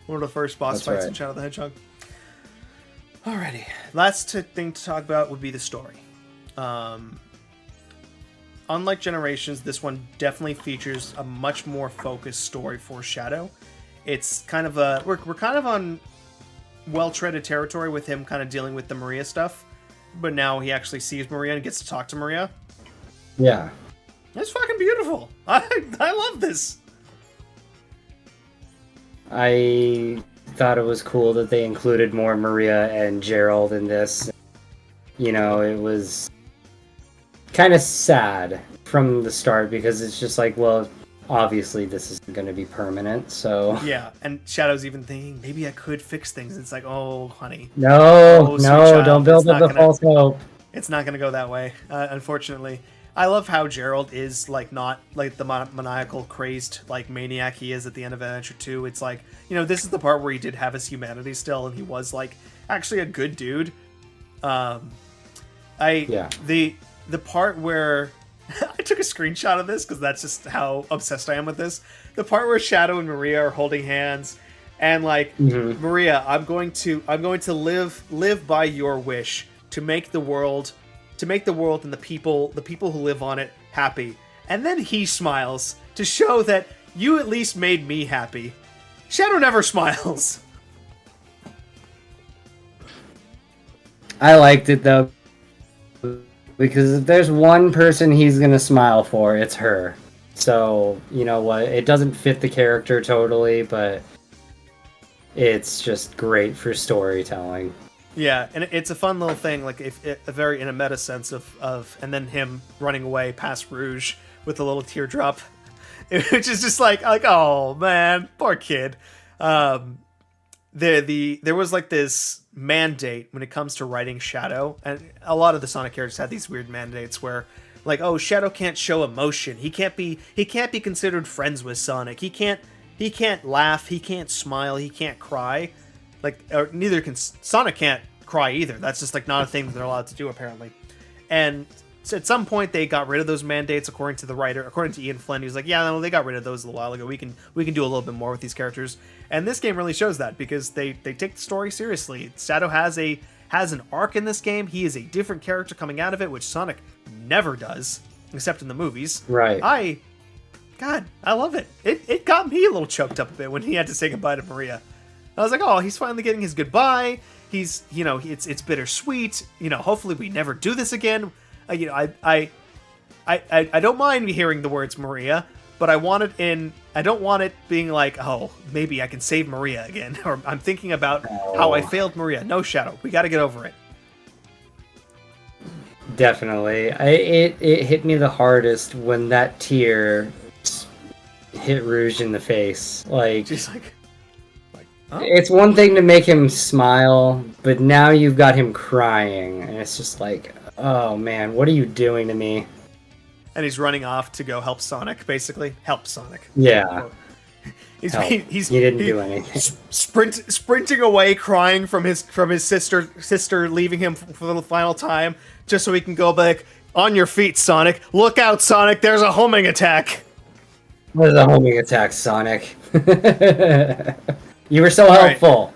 One of the first boss fights in Shadow the Hedgehog. Alrighty. Last thing to talk about would be the story. Unlike Generations, this one definitely features a much more focused story for Shadow. It's kind of a... We're kind of on well-treaded territory with him kind of dealing with the Maria stuff, but now he actually sees Maria and gets to talk to Maria. Yeah. It's fucking beautiful. I love this. I thought it was cool that they included more Maria and Gerald in this. You know, it was kind of sad from the start because it's just like, well, obviously this isn't going to be permanent, so... Yeah, and Shadow's even thinking, maybe I could fix things. It's like, oh, honey. No, don't build up the false hope. It's not going to go that way, unfortunately. I love how Gerald is like not like the maniacal crazed like maniac he is at the end of Adventure 2. It's like, this is the part where he did have his humanity still, and he was like actually a good dude. The part where I took a screenshot of this because that's just how obsessed I am with this. The part where Shadow and Maria are holding hands, and like, Maria, I'm going to live by your wish to make the world and the people who live on it happy. And then he smiles to show that you at least made me happy. Shadow never smiles. I liked it though, because if there's one person he's gonna smile for, it's her. So, you know what? It doesn't fit the character totally, but it's just great for storytelling. Yeah, and it's a fun little thing, like in a meta sense of and then him running away past Rouge with a little teardrop, which is just like oh man, poor kid. There was like this mandate when it comes to writing Shadow, and a lot of the Sonic characters had these weird mandates where, like, oh, Shadow can't show emotion, he can't be considered friends with Sonic, he can't laugh, he can't smile, he can't cry. Like, or neither can Sonic can't cry either. That's just like not a thing that they're allowed to do apparently. And so at some point they got rid of those mandates, according to the writer, according to Ian Flynn. He was like, yeah, no, they got rid of those a little while ago. We can do a little bit more with these characters. And this game really shows that because they take the story seriously. Shadow has an arc in this game. He is a different character coming out of it, which Sonic never does, except in the movies. Right. I love it. It got me a little choked up a bit when he had to say goodbye to Maria. I was like, oh, he's finally getting his goodbye. He's, it's bittersweet. Hopefully we never do this again. I don't mind hearing the words Maria, but I don't want it being like, oh, maybe I can save Maria again, or I'm thinking about how I failed Maria. No, Shadow, we got to get over it. Definitely. It hit me the hardest when that tear hit Rouge in the face. Like, she's like, oh. It's one thing to make him smile, but now you've got him crying, and it's just like, oh man, what are you doing to me? And he's running off to go help Sonic, basically. Help Sonic. Yeah. He didn't do anything. Sprinting away, crying from his sister leaving him for the final time, just so he can go back. On your feet, Sonic. Look out, Sonic. There's a homing attack. There's a homing attack, Sonic. You were so helpful.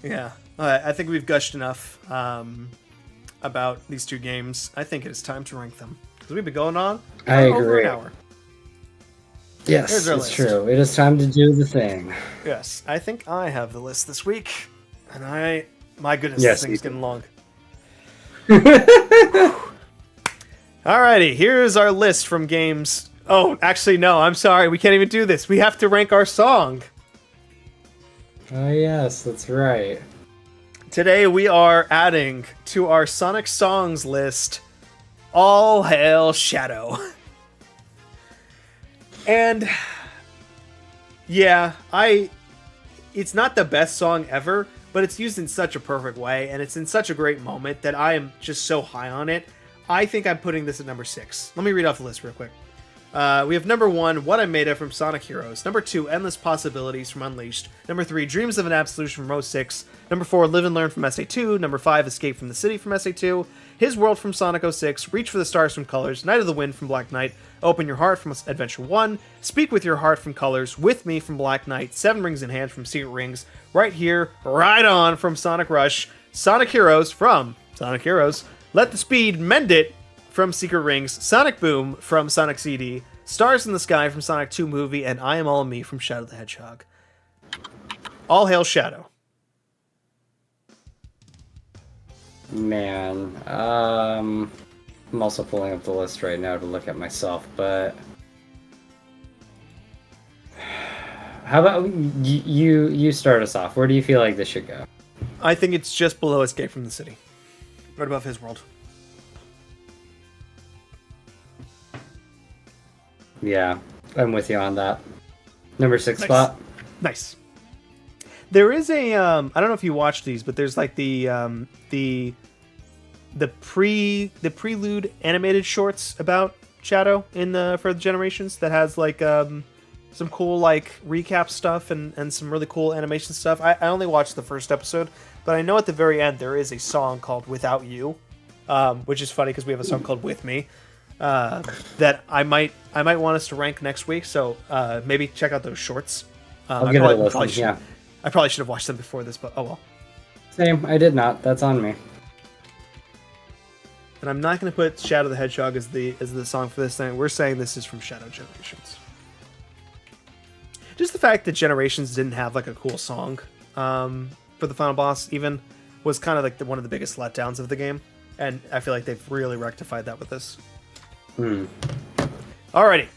Right. Yeah. I think we've gushed enough about these two games. I think it is time to rank them. Because we've been going on I over agree. an hour. Yes, it's true. It is time to do the thing. Yes. I think I have the list this week. And my goodness, yes, this thing's getting long. Alrighty, here's our list from games. Oh, actually, no, I'm sorry. We can't even do this. We have to rank our song. Oh, yes, that's right. Today we are adding to our Sonic Songs list All Hail Shadow. And yeah, it's not the best song ever, but it's used in such a perfect way, and it's in such a great moment that I am just so high on it. I think I'm putting this at number 6. Let me read off the list real quick. We have number 1, What I'm Made Of from Sonic Heroes. Number 2, Endless Possibilities from Unleashed. Number 3, Dreams of an Absolution from 06. Number 4, Live and Learn from SA2. Number 5, Escape from the City from SA2. His World from Sonic 06. Reach for the Stars from Colors. Night of the Wind from Black Knight. Open Your Heart from Adventure 1. Speak with Your Heart from Colors. With Me from Black Knight. Seven Rings in Hand from Secret Rings. Right Here, Right On from Sonic Rush. Sonic Heroes from Sonic Heroes. Let the Speed Mend It from Secret Rings, Sonic Boom from Sonic CD, Stars in the Sky from Sonic 2 Movie, and I Am All Me from Shadow the Hedgehog. All hail Shadow. Man, I'm also pulling up the list right now to look at myself, but how about you start us off? Where do you feel like this should go? I think it's just below Escape from the City. Right above His World. Yeah, I'm with you on that. Number 6 Nice. spot. Nice. There is a I don't know if you watched these, but there's like the prelude animated shorts about Shadow in the for the Generations that has like some cool like recap stuff and some really cool animation stuff. I only watched the first episode, but I know at the very end there is a song called "Without You," which is funny because we have a song called "With Me." That I might want us to rank next week. So maybe check out those shorts. I'll give it a listen. Yeah, I probably should have watched them before this, but oh well. Same. I did not. That's on me. And I'm not going to put Shadow the Hedgehog as the song for this thing. We're saying this is from Shadow Generations. Just the fact that Generations didn't have like a cool song for the final boss even was kind of like one of the biggest letdowns of the game. And I feel like they've really rectified that with this. Alrighty.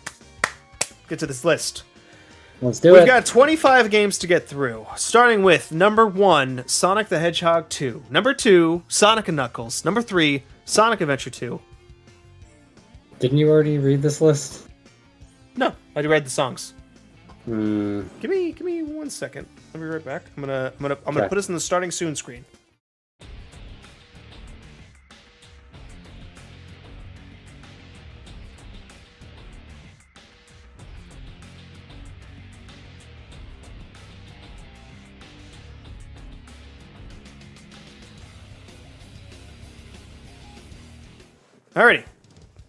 Get to this list. Let's do it. We've got 25 games to get through, starting with number 1, Sonic the Hedgehog 2. Number 2, Sonic & Knuckles. Number 3, Sonic Adventure 2. Didn't you already read this list? No, I read the songs. Okay. Give me 1 second. I'll be right back. I'm gonna put us in the starting soon screen. Alrighty.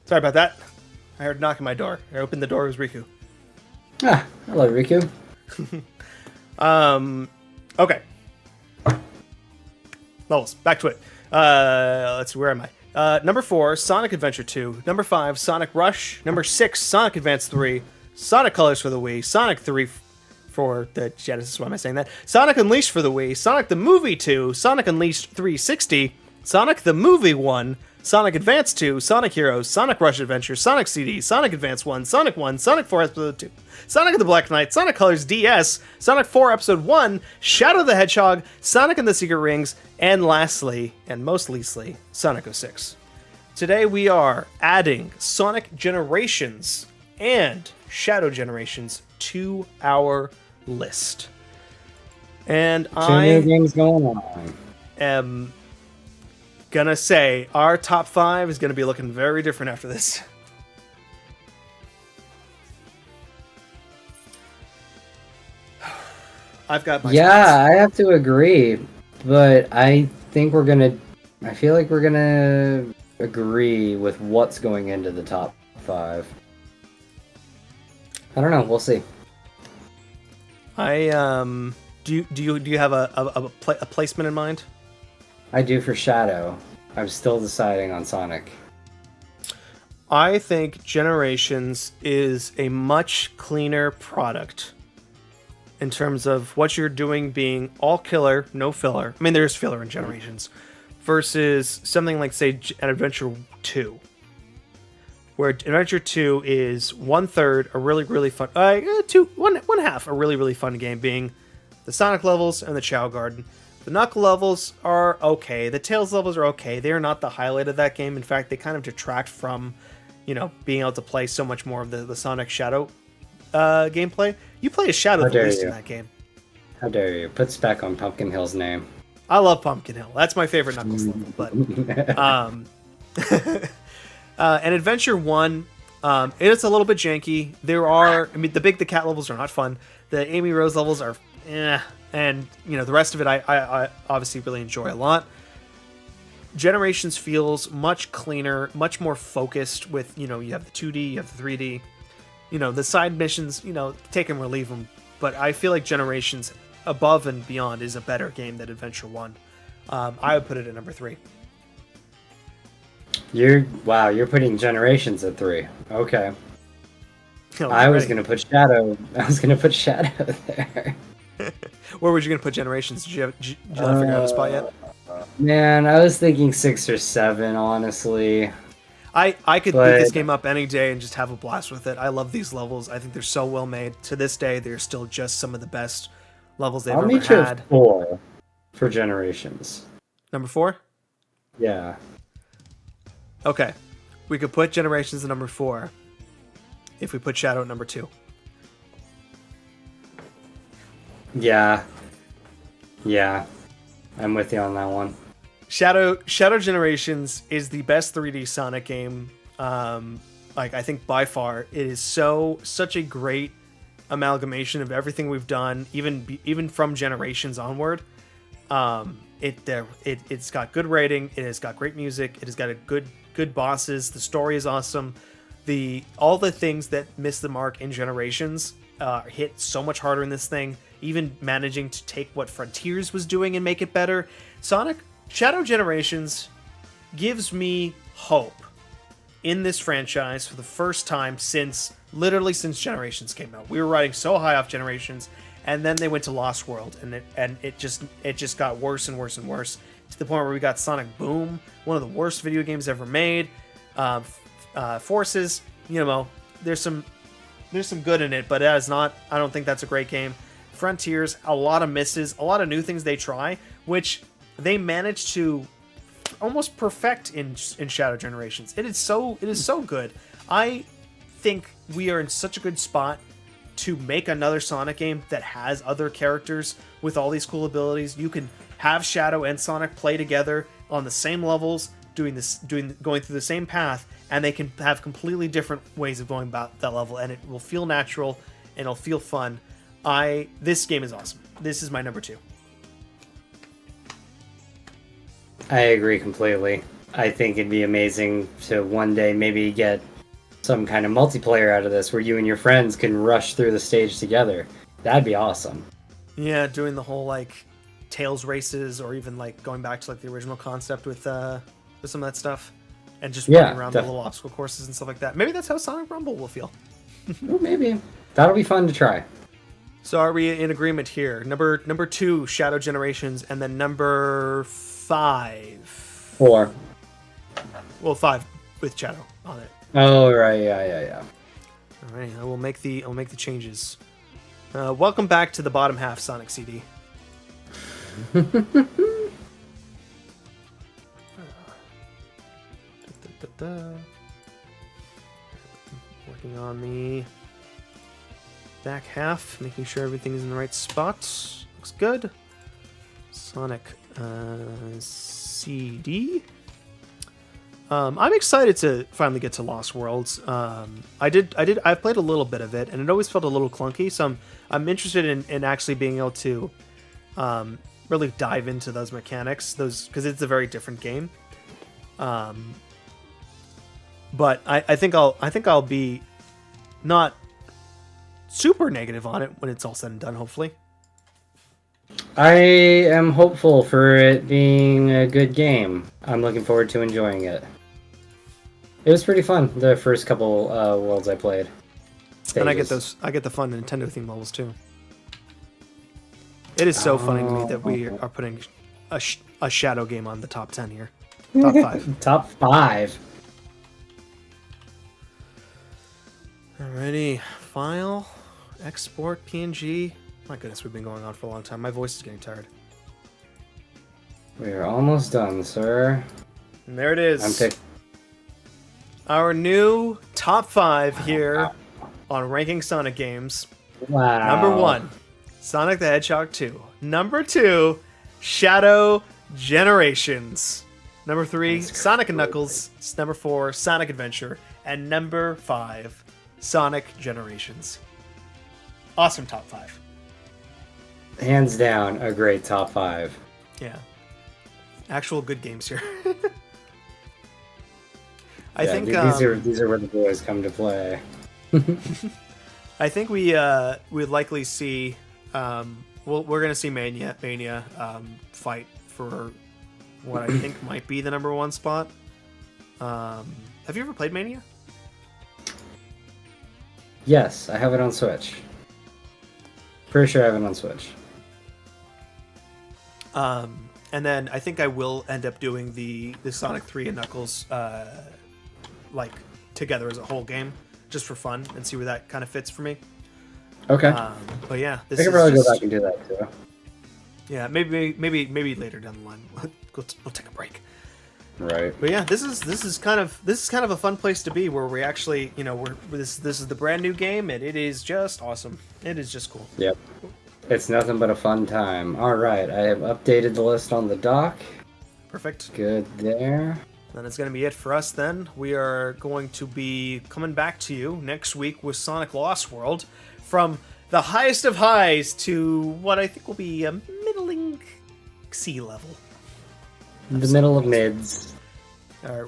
Sorry about that. I heard a knock on my door. I opened the door. It was Riku. Ah, hello, Riku. Okay. Levels. Back to it. Let's see. Where am I? Number 4, Sonic Adventure 2. Number 5, Sonic Rush. Number 6, Sonic Advance 3. Sonic Colors for the Wii. Sonic 3 for the Genesis. Why am I saying that? Sonic Unleashed for the Wii. Sonic the Movie 2. Sonic Unleashed 360. Sonic the Movie 1. Sonic Advance 2, Sonic Heroes, Sonic Rush Adventure, Sonic CD, Sonic Advance 1, Sonic 4 Episode 2, Sonic the Black Knight, Sonic Colors DS, Sonic 4 Episode 1, Shadow the Hedgehog, Sonic and the Secret Rings, and lastly, and most leastly, Sonic 06. Today we are adding Sonic Generations and Shadow Generations to our list. And Two new games going on. am gonna say our top 5 is gonna be looking very different after this. I've got my spots. I have to agree, but I feel like we're gonna agree with what's going into the top 5. I don't know. We'll see. Do you have a placement in mind? I do for Shadow. I'm still deciding on Sonic. I think Generations is a much cleaner product in terms of what you're doing being all killer, no filler. I mean, there's filler in Generations versus something like, say, an Adventure 2, where Adventure 2 is 1/3 a really, really fun, one half a really, really fun game being the Sonic levels and the Chow Garden. The Knuckle levels are okay. The Tails levels are okay. They are not the highlight of that game. In fact, they kind of detract from, being able to play so much more of the Sonic Shadow gameplay. You play as Shadow the least in that game. How dare you? Put spec on Pumpkin Hill's name. I love Pumpkin Hill. That's my favorite Knuckles level. But and Adventure 1, it is a little bit janky. The cat levels are not fun. The Amy Rose levels are and the rest of it I obviously really enjoy a lot. Generations feels much cleaner, much more focused with, you have the 2D, you have the 3D, the side missions, take them or leave them. But I feel like Generations above and beyond is a better game than Adventure 1. I would put it at number 3. You're putting Generations at 3. Okay. I was gonna put Shadow there. Where was you gonna put Generations? Did you not figure out a spot yet? Man, I was thinking 6 or 7, honestly. I could beat this game up any day and just have a blast with it. I love these levels. I think they're so well made. To this day, they're still just some of the best levels they've ever had. I'll meet you 4 for Generations. Number 4? Yeah. Okay. We could put Generations at number 4 if we put Shadow at number 2. Yeah. I'm with you on that one. Shadow Generations is the best 3D Sonic game Like, I think by far it is such a great amalgamation of everything we've done, even from generations onward. It's got good rating, it has got great music, it has got a good bosses, the story is awesome. All the things that missed the mark in Generations hit so much harder in this thing, even managing to take what Frontiers was doing and make it better. Sonic Shadow Generations gives me hope in this franchise for the first time since Generations came out. We were riding so high off Generations, and then they went to Lost World, and it just got worse and worse and worse, to the point where we got Sonic Boom, one of the worst video games ever made. Forces, there's some good in it, but it is not. I don't think that's a great game. Frontiers, a lot of misses, a lot of new things they try, which they managed to almost perfect in Shadow Generations. It is so good. I think we are in such a good spot to make another Sonic game that has other characters with all these cool abilities. You can have Shadow and Sonic play together on the same levels, going through the same path, and they can have completely different ways of going about that level, and it will feel natural and it'll feel fun. This game is awesome. This is my number 2. I agree completely. I think it'd be amazing to one day maybe get some kind of multiplayer out of this where you and your friends can rush through the stage together. That'd be awesome. Yeah, doing the whole Tails races, or even going back to the original concept with some of that stuff, and just running around the little obstacle courses and stuff like that. Maybe that's how Sonic Rumble will feel. Well, maybe. That'll be fun to try. So are we in agreement here? Number 2, Shadow Generations, and then number 5. 4. Well, 5 with Shadow on it. Oh right, yeah. All right, I'll make the changes. Welcome back to the bottom half, Sonic CD. Working on the back half, making sure everything's in the right spots. Looks good. Sonic CD. I'm excited to finally get to Lost Worlds. I've played a little bit of it, and it always felt a little clunky. So I'm interested in actually being able to really dive into those mechanics, because it's a very different game. But I think I'll be not super negative on it when it's all said and done, hopefully. I am hopeful for it being a good game. I'm looking forward to enjoying it. It was pretty fun, the first couple worlds I played. Stages. And I get the fun Nintendo theme levels too. It is so funny to me that we are putting a Shadow game on the top 10 here. Top 5. Top 5. Alrighty, file, export, PNG. My goodness, we've been going on for a long time. My voice is getting tired. We're almost done, sir. And there it is. Our new top 5 here on Ranking Sonic Games. Wow. Number 1, Sonic the Hedgehog 2. Number 2, Shadow Generations. Number 3, Sonic and Knuckles. Number 4, Sonic Adventure. And number 5, Sonic Generations. Awesome top 5. Hands down, a great top 5. Yeah. Actual good games here. I think these are where the boys come to play. I think we'd likely see we're gonna see Mania fight for what I think might be the number 1 spot. Have you ever played Mania? Yes, I have it on Switch. Pretty sure I have it on Switch. And then I think I will end up doing the Sonic 3 and Knuckles together as a whole game, just for fun, and see where that kind of fits for me. Okay. But yeah, I can probably go back and do that too. Yeah, maybe later down the line we'll take a break. Right. But yeah, this is kind of a fun place to be, where we actually, this is the brand new game, and it is just awesome. It is just cool. Yep. It's nothing but a fun time. All right, I have updated the list on the dock. Perfect. Good there. Then it's going to be it for us then. We are going to be coming back to you next week with Sonic Lost World. From the highest of highs to what I think will be a middling sea level. The middle of mids.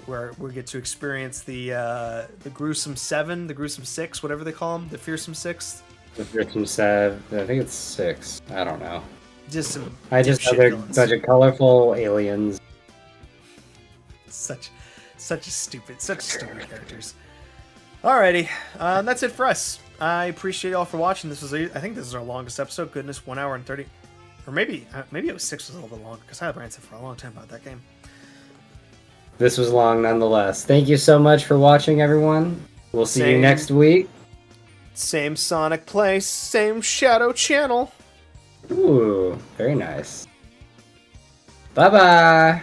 Where we get to experience the gruesome 7, the gruesome 6, whatever they call them, the fearsome 6. The fearsome 7, I think it's 6. I don't know. Just some I just know they're a bunch of colorful aliens. Such stupid characters. Alrighty, that's it for us. I appreciate y'all for watching. I think this is our longest episode. Goodness, 1 hour and 30, or maybe it was 6 was a little bit longer because I had ranted for a long time about that game. This was long nonetheless. Thank you so much for watching, everyone. We'll see you next week. Same Sonic place, same Shadow channel. Ooh, very nice. Bye-bye.